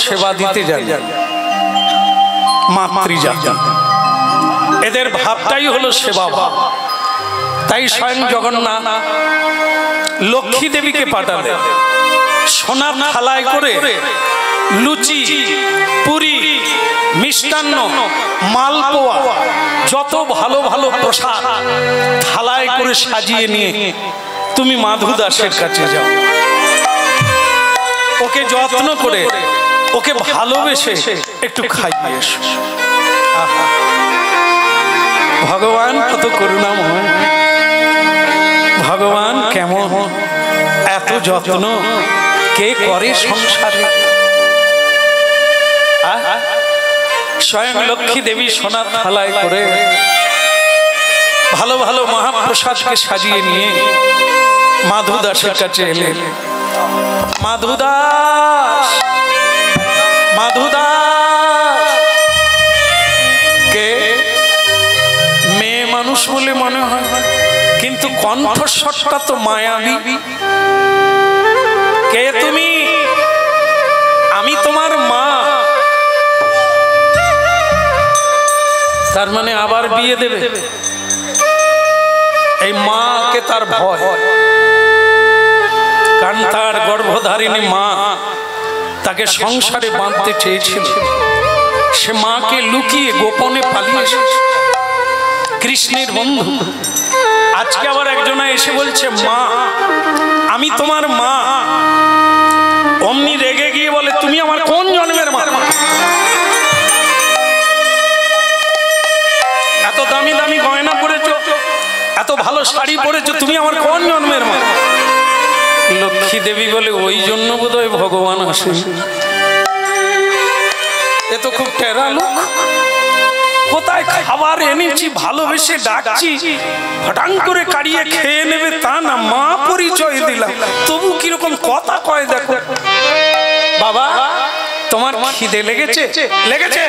S1: সেবা দিতে জানে, মাতৃজাতি এদের ভাবটাই হলো সেবা ভাব। তাই স্বয়ং জগন্নাথ লক্ষ্মী দেবীকে পাঠালেন সোনার থালায় করে লুচি, পুরি, মিষ্টান্ন, মালপোয়া, যত ভালো ভালো প্রসাদ থালায় করে সাজিয়ে নিয়ে তুমি মাধু দাসের কাছে যাও, ওকে যত্ন করে, ওকে ভালোবেসে একটু খাইয়ে এসো। ভগবান কত করুণাময়, ভগবান কেমন, এত যত্ন কে করে সংসারে। স্বয়ং লক্ষ্মী দেবী সোনার থালায় করে ভালো ভালো মহাপ্রসাদকে সাজিয়ে নিয়ে মাধু দাসের কাছে এলেন। মাধুদাস মাধুদাস কে? মেয়ে মানুষ বলে মনে হয়, কিন্তু কণ্ঠস্বরটা তো মায়াবী। কে তুমি? আমি তোমার মা। তার মানে আবার বিয়ে দেবে? এই মাকে তার ভয়, কারণ তার গর্ভধারিণী মা তাকে সংসারে বাঁধতে চেয়েছিল। সে মাকে লুকিয়ে গোপনে পালিয়ে এসেছে। কৃষ্ণের বন্ধু আজকে আবার একজনা এসে বলছে মা, আমি তোমার মা। অমনি রেগে গিয়ে বলে, তুমি আমার কোন জন্মের মা? এত দামি দামি গয়না পরেছো, এত ভালো শাড়ি পরেছো, তুমি আমার কোন জন্মের মা? লক্ষ্মী দেবী বলে, ওই জন্য বোধহয় ভগবান আসে। এ তো খুব টেরা লোক। কোথায় খাবার এনেছি, ভালোবেসে ডাকছি, হঠাৎ করে কাড়িয়ে খেয়ে নেবে তা না, মা পরিচয় দিলাম, তবু কিরকম কথা কয় দেখো। বাবা তোমার খিদে লেগেছে? লেগেছে,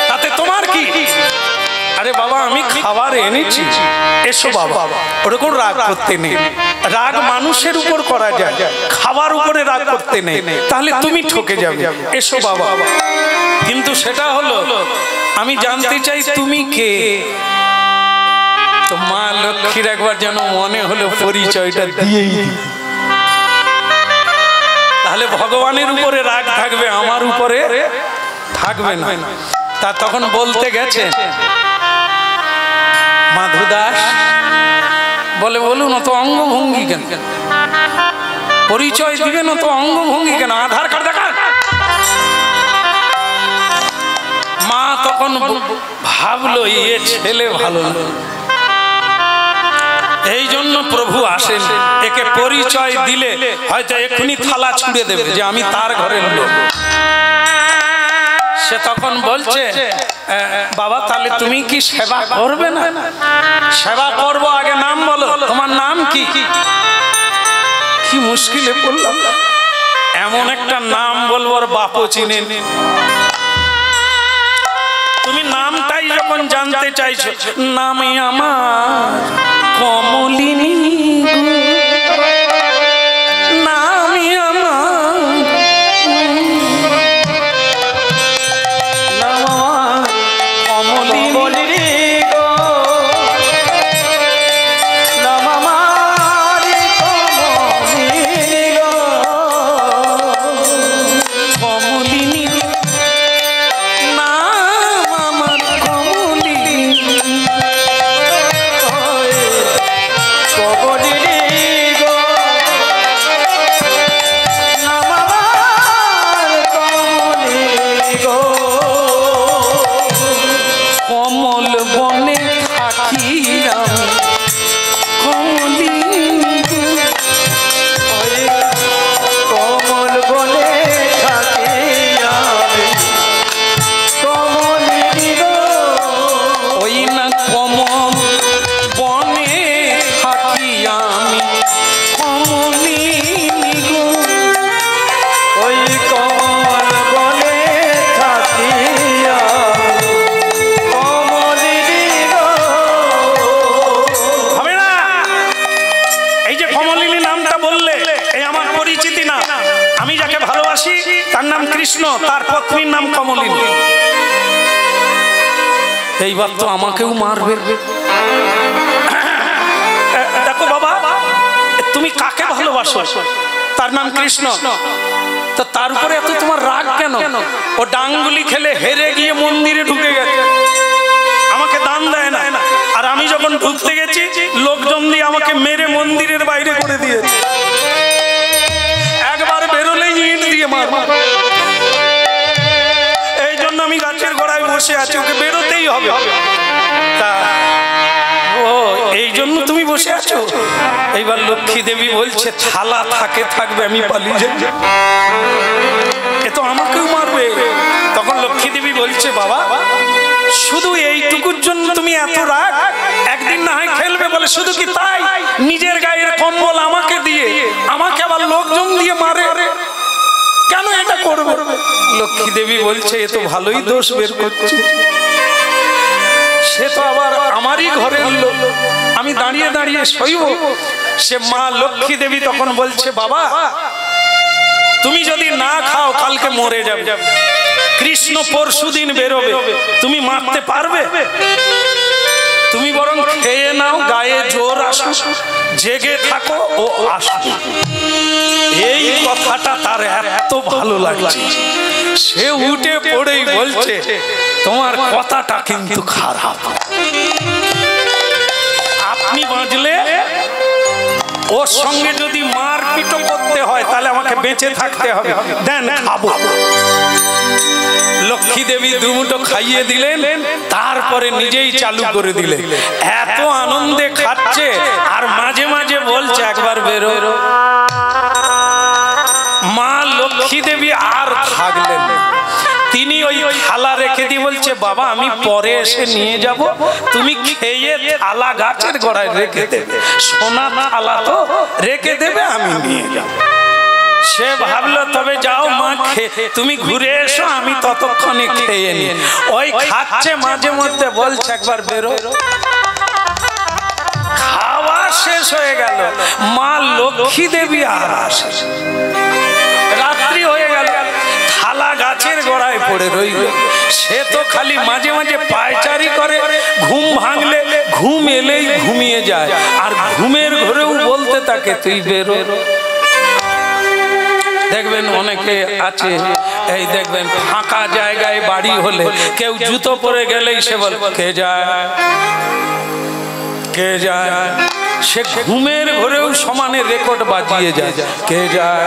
S1: তাতে তোমার কি? আরে বাবা আমি খাবার এনেছি, এসো বাবা। ওরকম রাগ করতে নেই, রাগ মানুষের উপর করা যায়, খাবার উপরে রাগ করতে নেই, তাহলে তুমি ঠকে যাবে। এসো বাবা। কিন্তু সেটা হলো, আমি জানতে চাই তুমি কে? তো মা লক্ষ্মীর একবার যেন মনে হলো পরিচয়টা দিয়েই দিই, তাহলে ভগবানের উপরে রাগ থাকবে, আমার উপরে থাকবে না। তা তখন বলতে গেছে মাধুদাস বলে, বলুন অত অঙ্গভঙ্গি কেন? পরিচয় দিবেন অত অঙ্গভঙ্গি কেন? আধার কার্ড দেখান। মা তখন ভাবলো এ ছেলে ভালো, এই জন্য প্রভু আসেন। একে পরিচয় দিলে হয়তো এক্ষুনি থালা ছুঁড়ে দেবে যে আমি তার ঘরের লোক। সে তখন বলছে, বাবা তাহলে তুমি কি সেবা করবে না? সেবা করব, আগে নাম বলো, তোমার নাম কি? কি মুশকিলে পড়লাম, এমন একটা নাম বলবার বাপও চিনেন। তুমি নামটাই যখন জানতে চাইছো, নামে আমার কমলিনী, নামে আমার কমলিনী গো, নাম আমার কমলিনী গো, কমলিনী নাম আমার কমলিনী, কমলিনী গো, নাম আমার কমলিনী গো। কমল বনে থাকি আমি কমলিনী, কমল বনে থাকি আমি কমলিনী গো। ওই না কমল বনে থাকি আমি কমলিনী গো, ওই কমল বনে থাকি আমি কমলিনী গো। হবে না? এই যে কমলিনী নামটা বললে, এই আমার পরিচিতি না। আমি যাকে ভালোবাসি তার নাম কৃষ্ণ, তার পত্নীর নাম কমলিনী। এইবার তো আমাকেও মারবে। দেখো বাবা, তুমি কাকে ভালোবাসো? তার নাম কৃষ্ণ, তো তার উপরে এত তোমার রাগ কেন? ও ডাঙ্গুলি খেলে হেরে গিয়ে মন্দিরে ঢুকে গেছে, আমাকে দান দেয় না, আর আমি যখন ঢুকতে গেছি লোকজন দিয়ে আমাকে মেরে মন্দিরের বাইরে করে দিয়েছে। একবার বেরোলেই ইট দিয়ে মার। এই জন্য আমি গাছের গোড়ায় বসে আছি, ওকে বেরোতেই হবে। তা ও এই জন্য তুমি বসে আছো? এইবার লক্ষ্মী দেবী বলছে, থালা থাকে থাকবে, আমি পালিয়ে যাই, এ তো আমাকেও মারবে। তখন লক্ষ্মী দেবী বলছে, বাবা শুধু এইটুকুর জন্য তুমি এত রাগ? একদিন না হয় খেলবে বলে শুধু কি তাই, নিজের গায়ের কম্বল আমাকে দিয়ে আমাকে আবার লোকজন দিয়ে মারে, কেন এটা করবে? লক্ষ্মী দেবী বলছে এ তো ভালোই দোষ বের করছে, সে তো আবার আমারই ঘরের লোক, আমি দাঁড়িয়ে দাঁড়িয়ে সইব। সে মা লক্ষ্মী দেবী তখন বলছে বাবা তুমি যদি না খাও কালকে মরে যাবে, কৃষ্ণ পরশুদিন বেরোবে, তুমি মারতে পারবে? তুমি বরং খেয়ে নাও, গায়ে জোর আসো, জেগে থাকো ও আসো। এই কথাটা তার এত ভালো লাগছে, সে উঠে পড়েই বলছে তোমার কথাটা কিন্তু খারাপ, আপনি বাঁচলে ওর সঙ্গে যদি মারপিট করতে হয় তাহলে আমাকে বেঁচে থাকতে হবে, দেন খাবো। লক্ষ্মী দেবী দুমুঠো খাইয়ে দিলেন, তারপরে নিজেই চালু করে দিলেন। এত আনন্দে খাচ্ছে আর মাঝে মাঝে বলছে একবার বেরো। মা লক্ষ্মী দেবী আর থাকলেন, তিনি ওই থালা রেখে দিয়ে বলছে বাবা আমি পরে এসে নিয়ে যাব, তুমি খেয়ে থালা গাছের গোড়ায় রেখে দেবে, সোনা থালা তো রেখে দেবে, আমি নিয়ে যাব। সে ভাবলো তবে যাও মা, তুমি ঘুরে এসো, আমি ততক্ষণে খেয়ে নি। ওই খাচ্ছে মাঝে মধ্যে বলছে একবার বেরো। খাওয়া শেষ হয়ে গেল, মা লক্ষ্মী দেবী আর আসে, রাত্রি হয়ে গেল, থালা গাছের গোড়ায় পড়ে রইল। সে তো খালি মাঝে মাঝে পায়চারি করে, ঘুম ভাঙলে ঘুম এলেই ঘুমিয়ে যায়, আর ঘুমের ঘরেও বলতে থাকে তুই বেরো। দেখবেন অনেকে আছে, এই দেখবেন ফাঁকা জায়গায় বাড়ি হলে কেউ জুতো পরে গেলেই সে বলে কে যায় কে যায়, সে ঘুমের ঘরেও সমানে রেকর্ড বাজিয়ে যায় কে যায়।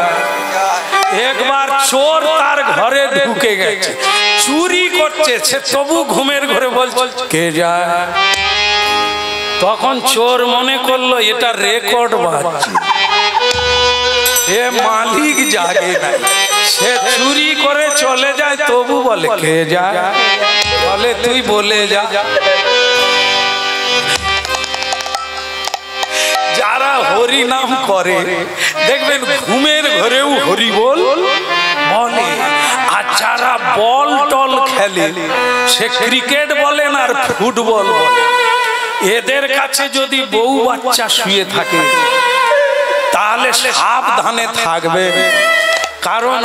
S1: একবার চোর তার ঘরে ঢুকে গেছে, চুরি করছে, সে তবু ঘুমের ঘরে বলছে কে যায়। তখন চোর মনে করলো এটা রেকর্ড বাজছে, এ মালিক জাগে না, সে চুরি করে চলে যায় তবু বলে কে যায়, বলে তুই বলে যা। যারা হরি নাম করে দেখবেন ঘুমের ঘরেও হরি বল বলে, আর যারা বল টল খেলে, সে ক্রিকেট বলেন আর ফুটবল বলে, এদের কাছে যদি বউ বাচ্চা শুয়ে থাকে তাহলে সাবধানে থাকবে, কারণ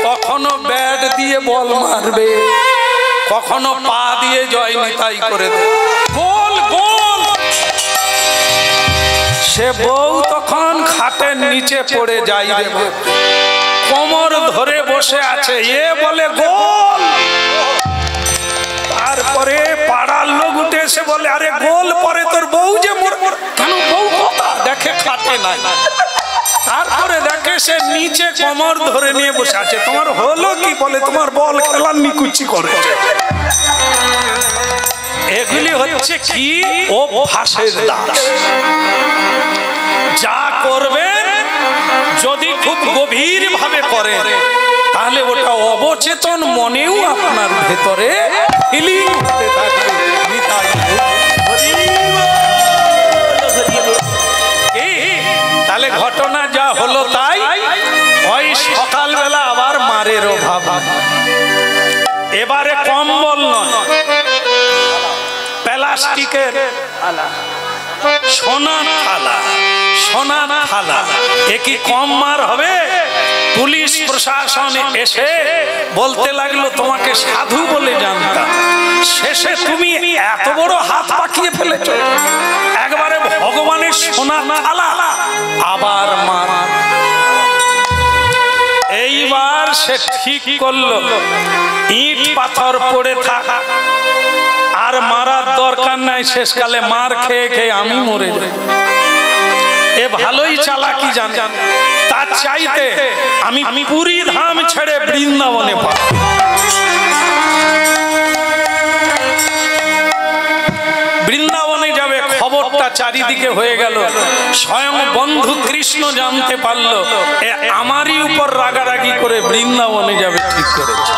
S1: কখনো ব্যাট দিয়ে বল মারবে, কখনো পা দিয়ে জয় নিতাই করে দেবে, গোল গোল। সে বউ তখন খাটের নিচে পড়ে যাই দেবে, কোমর ধরে বসে আছে, এ বলে গোল। তারপরে পাড়ার লোক উঠে এসে বলে আরে গোল পরে তোর বউ যে কেন বউ কথা দেখে খাটে নাই, তারপরে দেখে সে নিচে কোমর ধরে নিয়ে বসে আছে, তোমার হলো কি? বলে তোমার বল খেলার নিকুচি করেছে। এগুলি হচ্ছে কি ও ভাষের দাস। যা করবেন যদি খুব গভীর ভাবে করে তাহলে ওটা অবচেতন মনেও আপনার ভেতরে ফিলিং হতে থাকবে। তাহলে ঘটনা যা হলো তাই, ওই সকালবেলা আবার মারের অভাব। এবারে কম্বল নয়, প্লাস্টিকের সোনার থালা, সোনার থালা, এ কি কম মার হবে? পুলিশ প্রশাসন এসে বলতে লাগলো তোমাকে সাধু বলে জানতাম, শেষে তুমি এত বড় হাত পাকিয়ে ফেলেছ, একবারে ভগবানের সোনার থালা আবার মার। এইবার সে ঠিক করলো ইট পাথর পড়ে থাকা আর মারার দরকার নাই, শেষকালে মার খেয়ে খেয়ে আমি মরে যাই। এ ভালোই চালাকি জানে, তার চাইতে আমি পুরী ধাম ছেড়ে বৃন্দাবনে পাব। বৃন্দাবনে যাবে, খবরটা চারিদিকে হয়ে গেল, স্বয়ং বন্ধু কৃষ্ণ জানতে পারলো, আমারই উপর রাগারাগি করে বৃন্দাবনে যাবে ঠিক করেছে।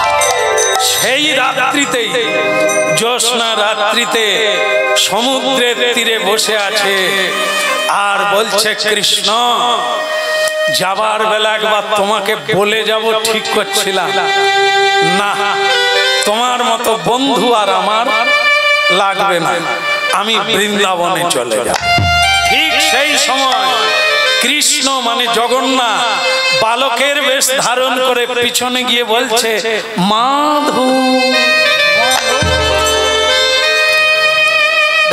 S1: সেই রাত্রিতেই জ্যোৎস্না রাত্রিতে সমুদ্রের তীরে বসে আছে আর বলছে, কৃষ্ণ যাবার বেলা একবার তোমাকে বলে যাব ঠিক করছিলাম না, তোমার মতো বন্ধু আর আমার লাগবে না, আমি বৃন্দাবনে চলে যাব। ঠিক সেই সময় কৃষ্ণ মানে জগন্নাথ বালকের বেশ ধারণ করে পিছনে গিয়ে বলছে, মাধু।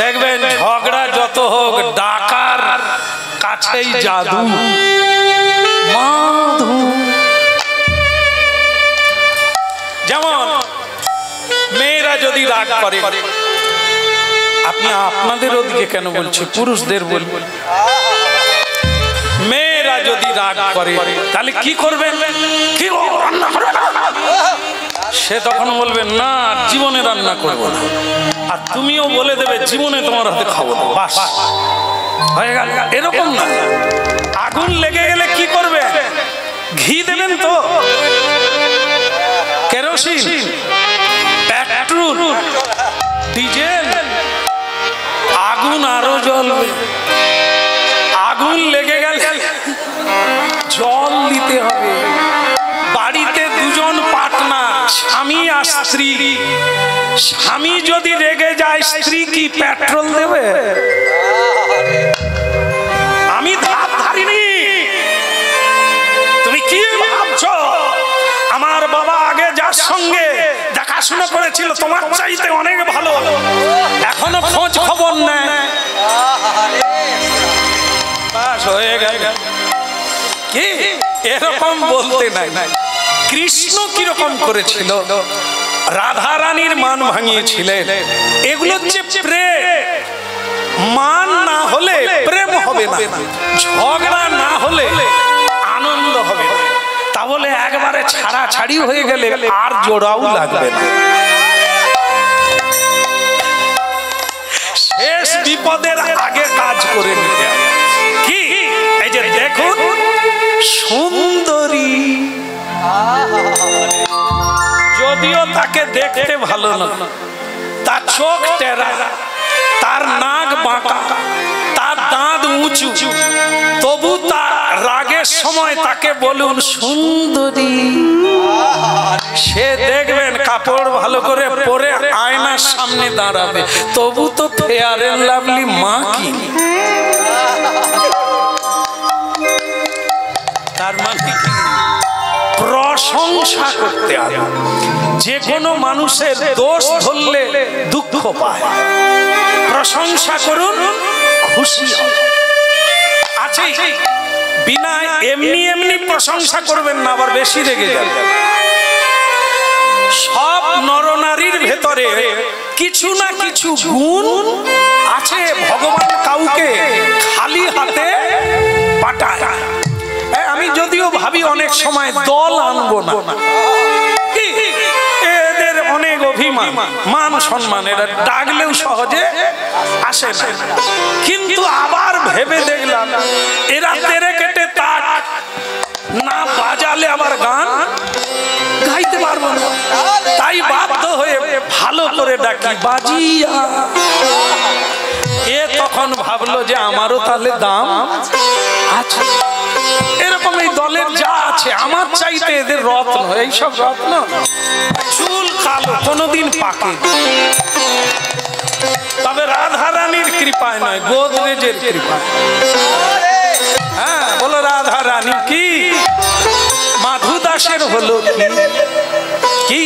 S1: দেখবেন ঝগড়া যত হোক ডাকার কাছেই জাদু। মাধু। যেমন মেয়েরা যদি রাগ করে, আপনি আপনাদের ওদিকে কেন বলছি, পুরুষদের বলবেন, মেয়েরা যদি রাগ করে তাহলে কি করবেন? কি রান্না করবে না? সে তখন বলবেন না, জীবনে রান্না করবো না। আর তুমিও বলে দেবে জীবনে তোমার হাতে খাবো না, বাস হয়ে গেল। এরকম না, আগুন লেগে গেলে কি করবে? ঘি দেবেন তো, কেরোসিন, পেট্রোল, ডিজেল, আগুন আরো জ্বলবে। আগুন লেগে গেলে জল দিতে হবে। বাড়িতে দুজন পার্টনার, স্বামী আর স্ত্রী, স্বামী যদি রেগে যায় স্ত্রী কি পেট্রোল দেবে? আমি ধাপ ধারিনি, তুমি কি ভাবছো? আমার বাবা আগে যার সঙ্গে দেখাশোনা করেছিল তোমার চাইতে অনেক ভালো, এখনো খোঁজ খবর নেয়। হয়ে গেল কি? এরকম বলতে নাই। কৃষ্ণ কিরকম করেছিল? রাধা রানীর মান ভাঙিয়েছিলেন। এগুলো হচ্ছে প্রেম। মান না হলে প্রেম হবে না, ঝগড়া না হলে আনন্দ হবে না। তাহলে একবারে ছাড়াছাড়ি হয়ে গেলে আর জোড়াও লাগবে না। শেষ বিপদের আগে কাজ করে নিতে হবে। কি? এই যে দেখুন, সুন্দরী, যদিও তাকে দেখতে ভালো না, তার চোখ টেরা, তার নাক বাঁকা, তার দাঁত উঁচু, তবু তার রাগের সময় তাকে বলুন সুন্দরী। সে দেখবেন কাপড় ভালো করে পরে আয়নার সামনে দাঁড়াবে, তবু তো ফেয়ার এন্ড লাভলি মা কি। তার মানে কি? প্রশংসা করতে হবে। যে কোনো মানুষের দোষ ধরলে দুঃখ পায়, প্রশংসা করুন, খুশি আছে। বিনা এমনি এমনি প্রশংসা করবেন না, আবার বেশি রেগে যাবে। সব নরনারীর ভেতরে কিছু না কিছু গুণ আছে। ভগবান কাউকে খালি হাতে পাঠায়। আমি যদিও ভাবি অনেক সময় দল আনবো না, এদের অনেক অভিমান, মান সম্মান, এরা ডাকলেও সহজে আসে না। কিন্তু আবার ভেবে দেখলাম এরা তেরে কেটে তাক না বাজালে আবার গান গাইতে পারবো না, তাই বাধ্য হয়ে ভালো করে ডাকি, বাজিয়া। এ তখন ভাবলো যে আমারও তাহলে দাম আছে। এরকম এই দলের যা আছে, আমার চাইতে এদের রত্ন, এইসব রত্ন, চুল কালো, কোনোদিন পাকে। তবে রাধা রানীর কৃপায় নয়, গোদরেজের কৃপায়। হ্যাঁ, বলো রাধা রানী কি। মাধু দাসের হলো কি?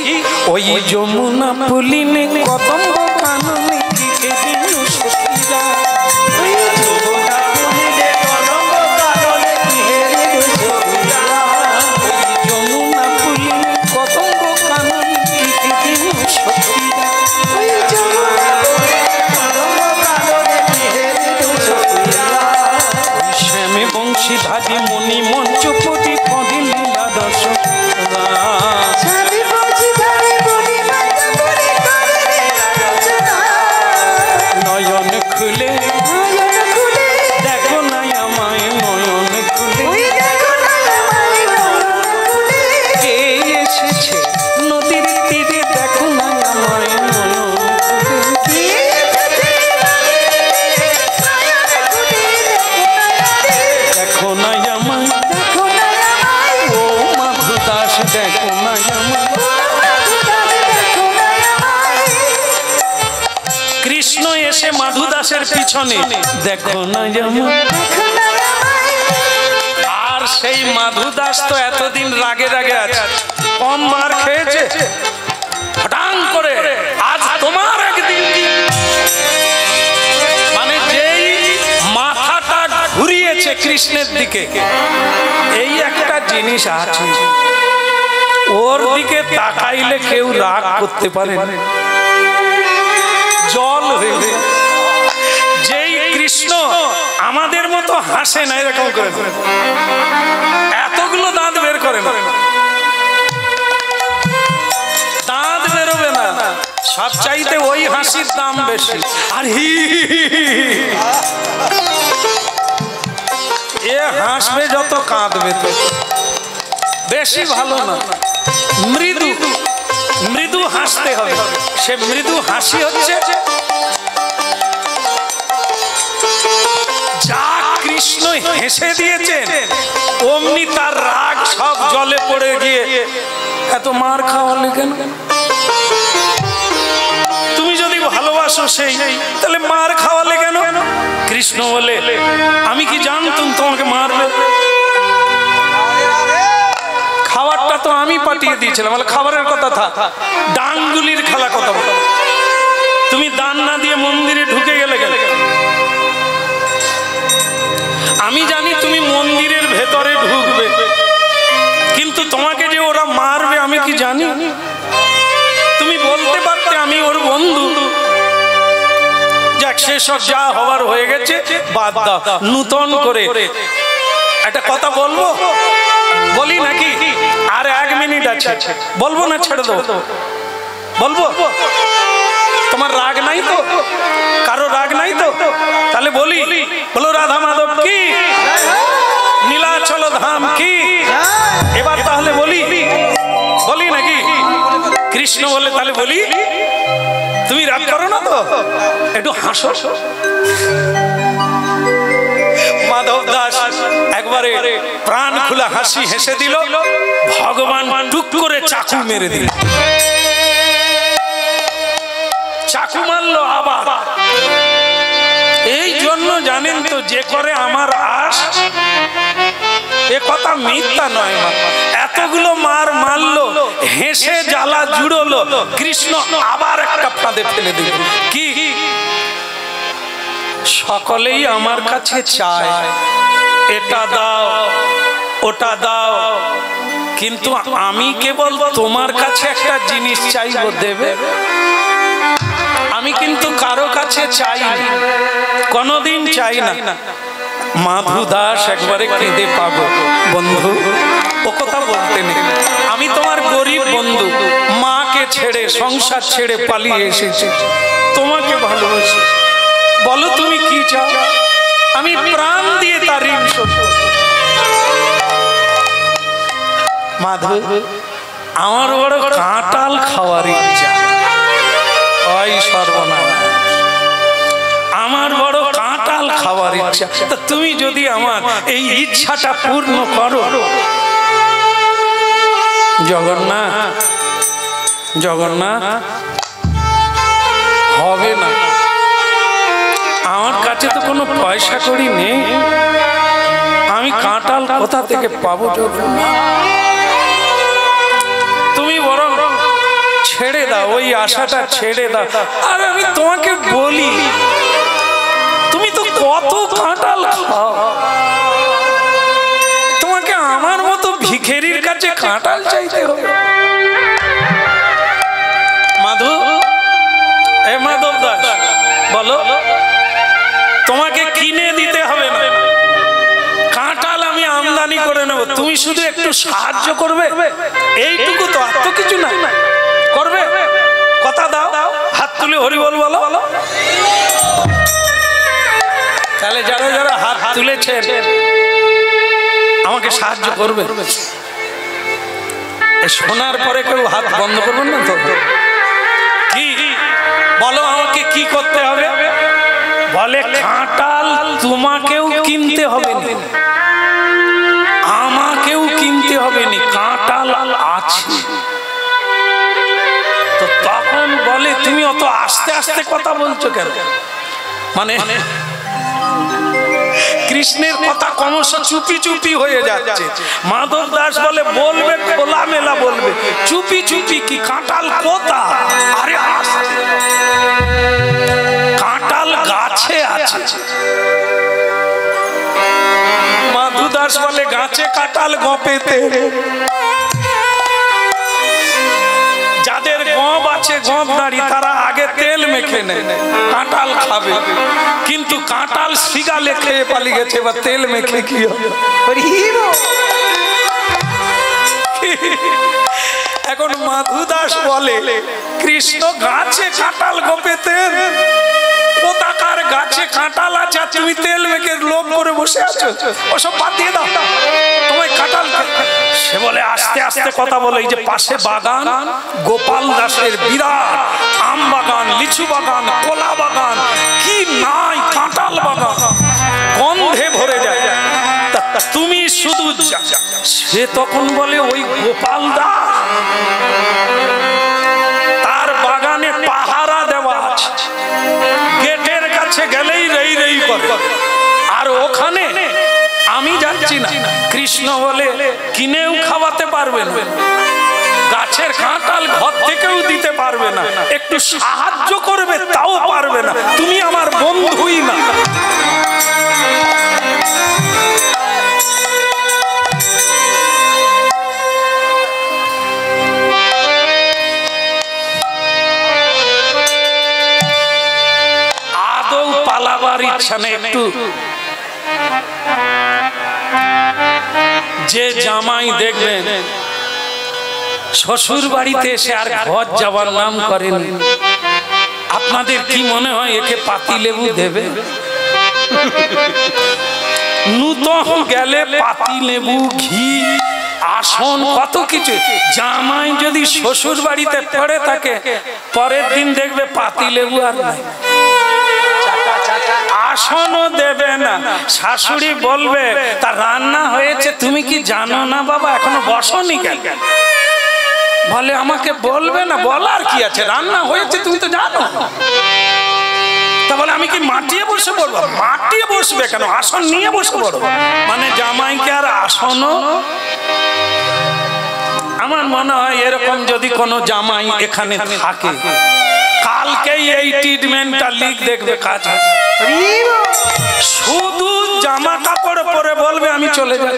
S1: ওই যমুনা পুলিনে কদম্ব কাননে কি দিন সখীরা, ধাদি মনি মঞ্চপতি পদি লীলা দশ নয়ন খুলে এসে মাধু দাসের পিছনে দেখো না যেমন, আর সেই মাধু দাস তো এতদিন রাগে রাগে আছে, কম মার খেয়েছে, হঠাৎ করে আজ তোমার একদিন মানে যেই মাথাটা ঘুরিয়েছে কৃষ্ণের দিকে, এই একটা জিনিস আছে, ওর দিকে তাকাইলে কেউ রাগ করতে পারে না, জল হয়ে। যেই কৃষ্ণ আমাদের মতো হাসে না, এরকম করে এতগুলো দাঁত বের করে না, দাঁত বেরোবে না, সব চাইতে ওই হাসির দাম বেশি। আর এ হাসবে যত কাঁদবে তো বেশি ভালো না, মৃদু মৃদু হাসতে হবে। সে মৃদু হাসি হচ্ছে যা কৃষ্ণ হেসে দিয়েছেন, অমনি তার রাগ সব জলে পড়ে গিয়ে এত মার খাওয়ালে কেন? তুমি যদি ভালোবাসো সেই, তাহলে মার খাওয়ালে কেন? কৃষ্ণ বলে আমি কি জানতুম তোমাকে মারবে? খাবারটা তো আমি পাঠিয়ে দিয়েছিলাম, খাবারের কথা থাক, ডাঙ্গুলির খেলা কথা বল। তুমি দান না দিয়ে মন্দিরে ঢুকে গেলে কেন? আমি জানি তুমি মন্দিরের ভেতরে ঢুকবে, কিন্তু তোমাকে যে ওরা মারবে আমি কি জানি? তুমি বলতে পারতে আমি ওর বন্ধু, যাক সেসব যা হবার হয়ে গেছে বাদ দাও, নূতন করে একটা কথা বলবো, বলি নাকি? আর 1 মিনিট আছে, বলবো না ছেড়ে দেবো? বলবো। তোমার রাগ নাই তো? কারো রাগ নাই তো? তাহলে বলি, বলো রাধা মাধব কি, নীলাচল ধাম কি। এবার তাহলে বলি, বলি নাকি? কৃষ্ণ বলে তাহলে বলি, তুমি রাগ করো না তো? একটু হাসো। মাধব দাস একবারে প্রাণ খুলে হাসি হেসে দিল, ভগবান টুক করে চাকু মেরে দিল, চাকু মারলো আবার। এই জন্য জানেন তো, যে করে আমার আশ, এ কথা মিথ্যা নয়। এতগুলো মার মারলো, হেসে জ্বালা জুড়লো, কৃষ্ণ আবার একটা ফাঁদে ফেলে দিল। কি? সকলেই আমার কাছে চায়, এটা দাও ওটা দাও, কিন্তু আমি কেবল তোমার কাছে একটা জিনিস চাইবো, দেবে? আমি কিন্তু কারো কাছে চাই না, কোনোদিন চাই না। মাধু দাস একবারে কেঁদে পাবো, বন্ধু ও কথা বলতে নেই, আমি তোমার গরিব বন্ধু, মাকে ছেড়ে সংসার ছেড়ে পালিয়ে এসেছি, তোমাকে ভালোবাসি, বলো তুমি কি চাও, আমি প্রাণ দিয়ে তার ঋণ শোধ। মাধু, আমার বড় কাঁঠাল খাওয়ার ইচ্ছা, ওই সর্বনাশ, আমার বড় কাঁঠাল খাওয়ার ইচ্ছা, তা তুমি যদি আমার এই ইচ্ছাটা পূর্ণ করো। জগন্নাথ, জগন্নাথ হবে না, আমার কাছে তো কোনো পয়সা কড়ি নেই, আমি কাঁঠাল কোথা থেকে পাবো? তুমি বরং ছেড়ে দাও, ওই আশাটা ছেড়ে দাও। আর আমি তোমাকে বলি, তুমি তো কত কাঁঠাল খাও, তোমাকে আমার মতো ভিখারির কাছে কাঁঠাল চাইতে হবে? মাধু, এ মাধব দাস, বলো, তোমাকে কিনে দিতে হবে না, কাঁঠাল আমি আমদানি করে নেব, তুমি শুধু একটু সাহায্য করবে, এইটুকু তো, আর তো কিছু না। করবে? কথা দাও, হাত তুলে হরি বল বলো। তাহলে যারা যারা হাত তুলেছেন আমাকে সাহায্য করবে। শোনার পরে কেউ হাত বন্ধ করবেন না তো? কি বলো, আমাকে কি করতে হবে? বলে কাঁঠাল তোমাকেও কিনতে হবে না, আমাকেও কিনতে হবে না, কাঁঠাল আছে। তো তখন বলে তুমি অত আস্তে আস্তে কথা বলছো কেন? মানে কৃষ্ণের কথা ক্রমশ চুপি চুপি হয়ে যাচ্ছে। মাধব দাস বলে বলবে খোলামেলা বলবে, চুপি চুপি কি? কাঁঠাল কোথা? আরে কাঁঠাল গাছে আছে। মাধু দাস বলে গাছে কাঁঠাল গপেতে। যাদের গপ আছে গপ দাঁড়ি তারা আগে তেল মেখে নেয়, কাঁঠাল খাবে। কিন্তু কাঁঠাল শিগালে খেয়ে পালিয়ে গেছে, এবার তেল মেখে কি হবে? এখন মাধু দাস বলে কৃষ্ণ গাছে কাঁঠাল গপেতে। কোথাকার গাছে কাঁঠাল আছে তুমি তেল মেখে লোভ করে বসে আছো? ওসব বাদ দিয়ে দাও, তোমায় কাঁঠাল। সে বলে আস্তে আস্তে কথা বলে, এই যে পাশে বাগান, গোপাল দাসের বিরাট আম বাগান, লিচু বাগান, কলা বাগান, কি নাই কাঁঠাল বাগান, গন্ধে ভরে যায়। তুমি শুধু। সে তখন বলে ওই গোপাল দাস, তার বাগানে পাহারা দেওয়া আছে, গেটের কাছে গেলেই রই রই করে। আর ওখানে আমি যাচ্ছি না। কৃষ্ণ বলে কিনেও খাওয়াতে পারবে না, গাছের কাঁঠাল ঘর থেকেও দিতে পারবে না, একটু সাহায্য করবে তাও পারবে না, তুমি আমার বন্ধুই না। আদৌ পালাবার ইচ্ছা নেই। একটু যে জামাই দেখবেন শ্বশুর বাড়িতে এসে আর ঘর যাওয়ার নাম করেনি, আপনাদের কি মনে হয় একে পাতি লেবু দেবে? নূতন গেলে পাতি লেবু, ঘি, আসন, কত কিছু। জামাই যদি শ্বশুর বাড়িতে পড়ে থাকে পরের দিন দেখবে পাতি লেবু আর নাই, আসনও দেবে না। শাশুড়ি বলবে তা রান্না হয়েছে তুমি কি জানো না বাবা, এখনো বসনি কেন? বলে আমাকে বলবে না, বলার কি আছে, রান্না হয়েছে তুমি তো জানো। তা বলে আমি কি মাটিয়ে বসে পড়বো? মাটিয়ে বসবে কেন, আসন নিয়ে বসে পড়বো। মানে জামাইকে আর আসনও। আমার মনে হয় এরকম যদি কোনো জামাই এখানে থাকে কালকেই এই ট্রিটমেন্টটা লিখ দেখবে কাজ আছে। শুধু জামা কাপড় পরে বলবে আমি চলে যাই।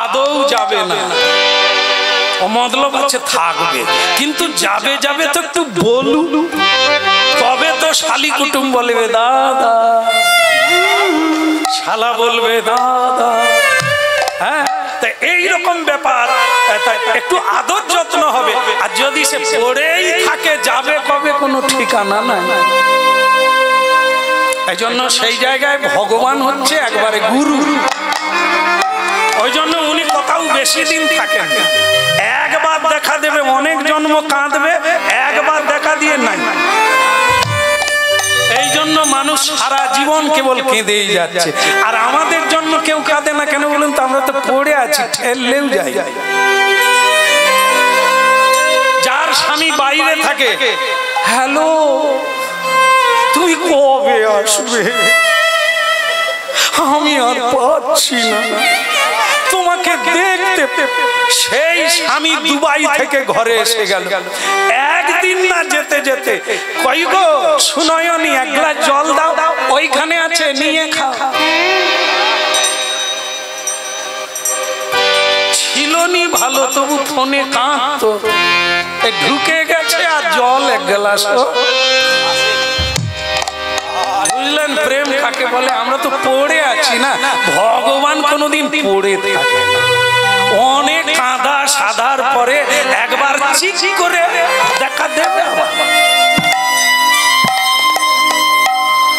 S1: আদৌ যাবে না, ও মতলব আছে থাকবে, কিন্তু যাবে যাবে তো একটু বলুন, তবে তো শালি কুটুম বলবে দাদা, শালা বলবে দাদা। হ্যাঁ, তা এইরকম ব্যাপার, একটু আদর যত্ন হবে। আর যদি সে পড়েই থাকে যাবে কবে কোনো ঠিকানা নাই। এই জন্য সেই জায়গায় ভগবান হচ্ছে একবারে গুরু। ওই জন্য উনি কোথাও বেশি দিন থাকেন। একবার দেখা দেবে, অনেক জন্ম কাঁদবে, একবার দেখা দিয়ে নাই। এই জন্য মানুষ সারা জীবন কেবল কেঁদেই যাচ্ছে। আর আমাদের জন্য কেউ কাঁদে না কেন বলুন তো? আমরা তো পড়ে আছি, ঠেললেও যাই। যার স্বামী বাইরে থাকে, হ্যালো তুই কবে আসবে, আমি আর পাচ্ছি না তোমাকে দেখতে। সেই স্বামী দুবাই থেকে ঘরে এসে গেল, একদিন না যেতে যেতে কই গো সুনয়নী এক গ্লাস জল দাও, ওইখানে আছে নিয়ে খাও। ছিলনি ভালো তবু ফোনে কাঁদতো, ঢুকে গেছে আর জল এক গ্লাস। বুঝলেন প্রেম কাকে বলে? আমরা তো পড়ে আছি না, ভগবান কোনোদিন পড়ে থাকে না। অনেক কাঁদা সাধার পরে একবার চিঠি করে দেখা দেবে।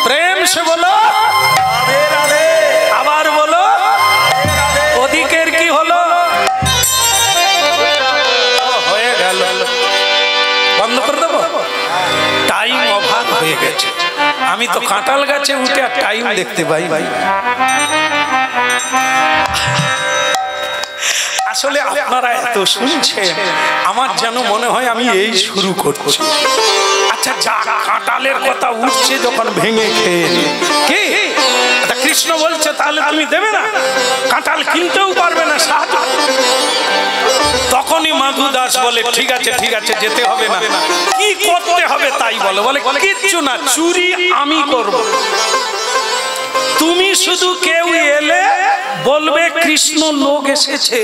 S1: প্রেম সে বলো, আবার বলো, ওদিকের কি হলো? হয়ে গেল, বন্ধ করে দেবো। টাইম অভাব হয়ে গেছে। আমি তো কাঁঠাল গাছে উঠে আর টাইম দেখতে পাই ভাই। আসলে আপনারা এত শুনছেন, আমার যেন মনে হয় আমি এই শুরু করছি। আচ্ছা, যা কাঁঠালের কথা উঠছে যখন ভেঙে খেয়ে কি কৃষ্ণ বলছে তাহলে তুমি দেবে না, কাঁঠাল কিনতেও পারবে না সাহায্য। তখনই মাধু দাস বলে ঠিক আছে ঠিক আছে, যেতে হবে না, কি করতে হবে তাই বলো। বলে কিচ্ছু না, চুরি আমি করব, তুমি শুধু কেউ এলে বলবে কৃষ্ণ লোক এসেছে,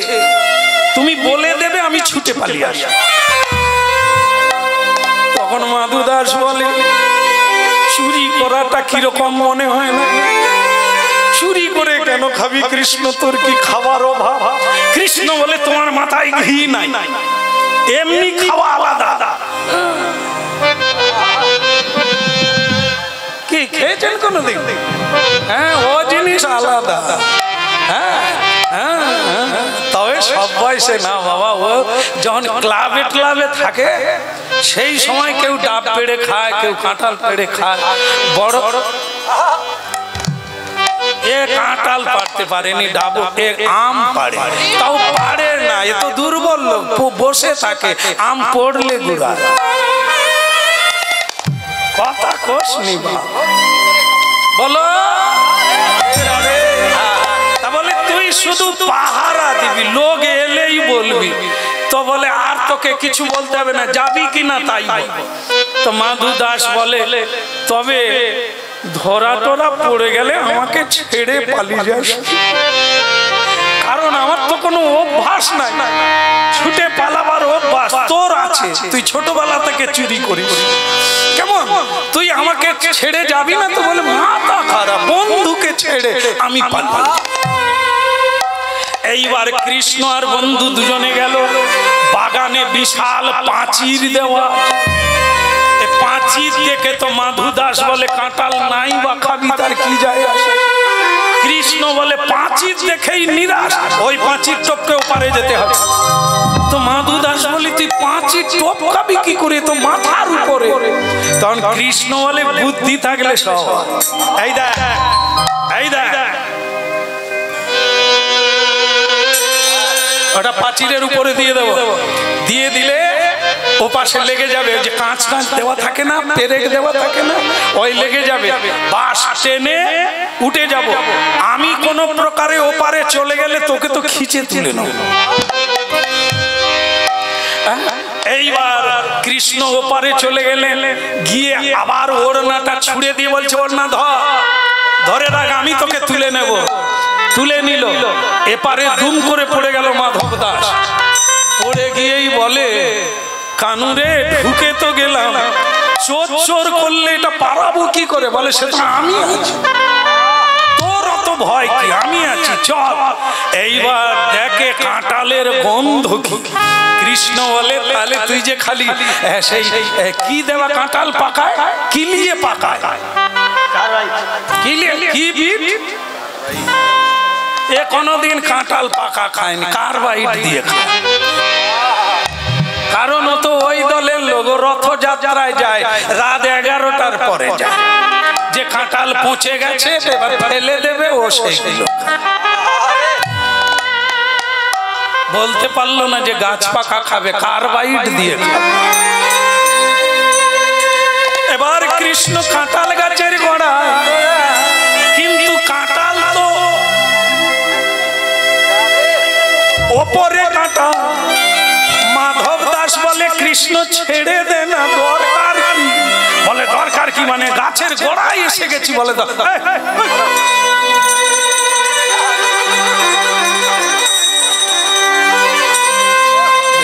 S1: তুমি বলে দেবে, আমি ছুটে পালিয়ে আসি। তখন মাধু দাস বলে চুরি করাটা কিরকম মনে হয় না, চুরি করে কেন খাবি কৃষ্ণ, তোর কি খাবার অভাব? কৃষ্ণ বলে তোমার মাথায় ঘি নাই, এমনি খাওয়া আলাদা। কি খেয়েছেন কোনদিন? হ্যাঁ, ও জিনিস আলাদা। তবে সবাই সে না বাবা, ও যখন ক্লাবে ক্লাবে থাকে সেই সময় কেউ ডাব পেড়ে খায়, কেউ কাঁঠাল পেড়ে খায়। বড় এ কাঁঠাল পাড়তে পারেনি, ডাব এ আম পাড়ে, তাও পাড়ে না, এ তো দুর্বল লোক, বসে থাকে, আম পড়লে গুড়া। কথা কোসনি বলো, তা বলে তুই শুধু পাহারা দিবি, লোক এলেই বলবি। তো বলে আর তোকে কিছু বলতে হবে না, যাবি কিনা তাই। তো মাধু দাস বলে তবে ধরা টরা পড়ে গেলে আমাকে ছেড়ে পালিয়ে যাস, কারণ আমার তো কোনো অভ্যাস নাই, ছুটে পালাবার অভ্যাস তোর আছে, তুই ছোটবেলা থেকে চুরি করিস, কেমন তুই আমাকে ছেড়ে যাবি না? তো বলে মাথা খারাপ, বন্ধুকে ছেড়ে আমি পালাবো। এইবার কৃষ্ণ আর বন্ধু দুজনে গেল বাগানে, বিশাল পাঁচির দেওয়া। পাঁচির দেখে তো মাধু দাস বলে কাঁঠাল নাই বা খাবি, তার কি যায় আসে? কৃষ্ণ বলে পাঁচির দেখেই নিরাশ, ওই পাঁচির টপকে ওপারে যেতে হবে। তো মাধু দাস বলি তুই পাঁচির টপ খাবি কি করে, তো মাথার উপরে। তখন কৃষ্ণ বলে বুদ্ধি থাকলে সব, এই দেখ এই দেখ, ওটা পাঁচিরের উপরে দিয়ে দেবো, দিয়ে দিলে ও পাশে লেগে যাবে, যে কাঁচ কাঁচ দেওয়া থাকে না, পেরেক দেওয়া থাকে না, ওই লেগে যাবে, বাস টেনে উঠে যাব। আমি কোন প্রকারে ওপারে চলে গেলে তোকে তো খিচে তুলে নেব। এইবার কৃষ্ণ ওপারে চলে গেলেন, গিয়ে আবার ওড়নাটা ছুঁড়ে দিয়ে বলছে ওড়না ধরে রাখ, আমি তোকে তুলে নেব। তুলে নিল, এপারে দুম করে পড়ে গেল মাধব দাস। পড়ে গিয়েই বলে কানুরে ঢুকে তো গেলাম, চোর চোর করলে এটা পারাবো কি করে? বলে সে তো আমি আছি, তোর অত ভয় কি, আমি আছি, চল। এইবার দেখে কাঁঠালের গন্ধ কি। কৃষ্ণ বলে তাহলে তুই যে খালি সেই কি দেওয়া কাঁঠাল পাকায়, কিলিয়ে পাকায়, কি বিট, এ কোনদিন কাঁঠাল পাকা খায়নি, কার্বাইড দিয়ে খায়। কারণ ও তো ওই দলের লোক, রথযাত্রায় যায় রাত 11টার পরে যায়, যে কাঁঠাল পচে গেছে এবার ফেলে দেবে, ও সেইগুলো বলতে পারলো না যে গাছ পাকা খাবে, কার্বাইড দিয়ে খাবে। এবার কৃষ্ণ কাঁঠাল গাছের গোড়া, কিন্তু কাঁঠাল তো ওপরে কাঁটা। মাধব দাস বলে কৃষ্ণ ছেড়ে দে না, দরকার কি? বলে দরকার কি মানে গাছের গোড়ায় এসে গেছি। বলে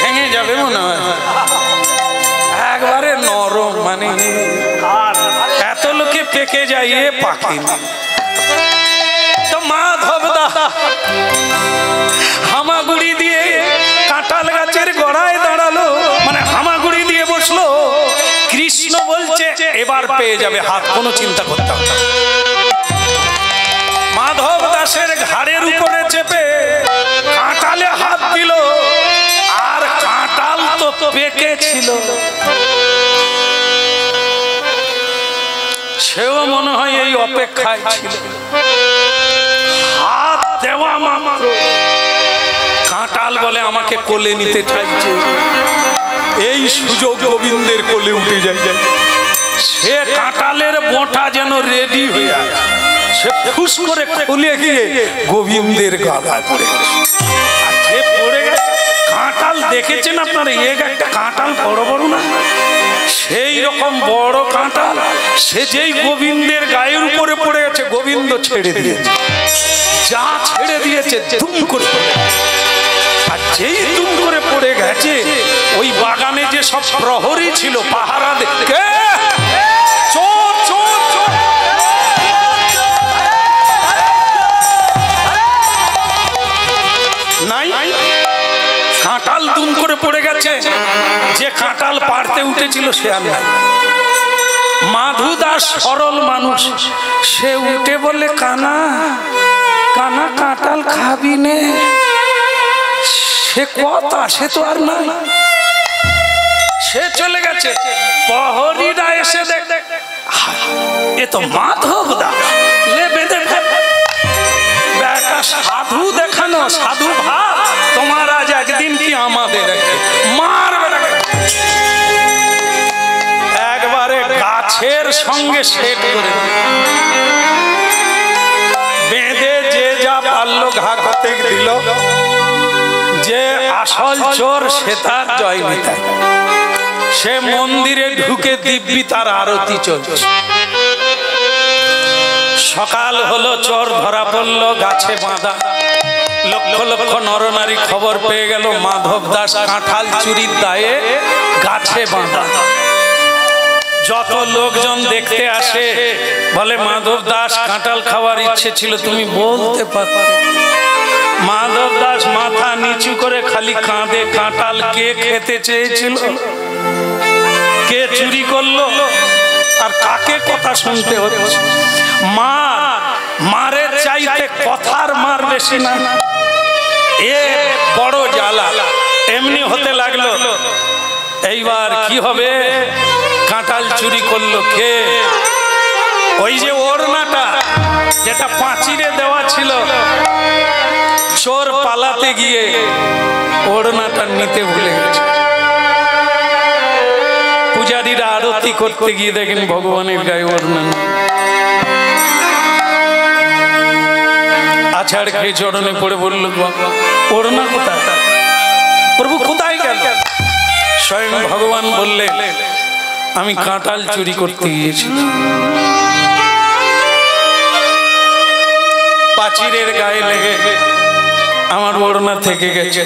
S1: ভেঙে যাবে মনে হয়, একবারে নরম, মানে এত লোকে পেকে যায়, এ পাখি। তো মাধব দাস হামাগুড়ি দিয়ে কাঁঠাল গাছের গোড়ায় দাঁড়ালো, মানে হামাগুড়ি দিয়ে বসলো। কৃষ্ণ বলছে এবার পেয়ে যাবে হাত, কোনো চিন্তা করতে হবে। মাধব দাসের ঘাড়ের উপরে চেপে কাঁঠালে হাত দিল, আর কাঁঠাল তো পেকে ছিল। সেও মনে হয় এই অপেক্ষায় ছিল। হাত দেওয়া মাত্র কাঁঠাল বলে আমাকে কোলে নিতে চাইছে। এই সুযোগ গোবিন্দের কোলে উঠে যায়। সে কাঁঠালের বোঁটা যেন রেডি হয়ে আছে, সে ফুস করে খুলে গিয়ে গোবিন্দের গলায় পড়ে গেছে। সে পড়ে গেছে। কাঁঠাল দেখেছেন আপনারা? একটা কাঁঠাল বড় বড় না, সেই রকম বড় কাঁঠাল। সে যেই গোবিন্দের গায়ের উপরে পড়ে গেছে, গোবিন্দ ছেড়ে দিয়েছে। যা ছেড়ে দিয়েছে দুম করে, আর যেই দুম করে পড়ে গেছে, ওই বাগানে যে সব প্রহরী ছিল পাহারা দেখে, চোর চোর চোর, নাই কাঁঠাল দুম করে পড়ে গেছে। যে কাঁঠাল পাড়তে উঠেছিল সে আর নাই। মাধু দাস সরল মানুষ, সে উঠে বলে, কানা কানা কাঁঠাল খাবি নে। সে কথা, সে তো আর নাই, সে চলে গেছে। প্রহরীরা এসে দেখ, এ তো মাধব দাস, লে বেঁধে সাধু দেখানো, সাধু ভাব তোমার আজ একদিন কি আমাদের মারবে। একবারে গাছের সঙ্গে সেট করে বেঁধে যে যা পারল ঘা করতে দিল। যে আসল চোর সে তার জয় নিতাই, সে মন্দিরে ঢুকে দিব্যি তার আরতি চলছে। সকাল হলো, চোর ধরা পড়ল গাছে বাঁধা। লক্ষ লক্ষ নরনারী খবর পেয়ে গেল মাধব দাস কাঁঠাল চুরির দায়ে গাছে বাঁধা। যত লোকজন দেখতে আসে বলে, মাধব দাস কাঁঠাল খাওয়ার ইচ্ছে ছিল, তুমি বলতে পারতে। মাধব দাস মাথা নিচু করে খালি কাঁদে। কাঁঠাল কে খেতে চেয়েছিল, কে চুরি করলো, আর কাকে কথা শুনতে হচ্ছে। মারের চাইতে কথার মার বেশি না, এ বড় জ্বালা। এমনি হতে লাগলো। এইবার কি হবে? কাঁঠাল চুরি করলো কে? ওই যে ওড়নাটা যেটা পাঁচিরে দেওয়া ছিল, চোর পালাতে গিয়ে ওড়নাটা নিতে ভুলে গেছে। পূজারীরা আরতি করতে গিয়ে দেখেন ভগবানের গায়ে ওড়না। আছাড় খেয়ে চরণে পড়ে বলল, ওড়না কোথায়? প্রভু কোথায় গেল? স্বয়ং ভগবান বললেন, আমি কাঁঠাল চুরি করতে গিয়েছিলাম, পাঁচিরের গায়ে লেগে আমার ওড়না থেকে গেছে।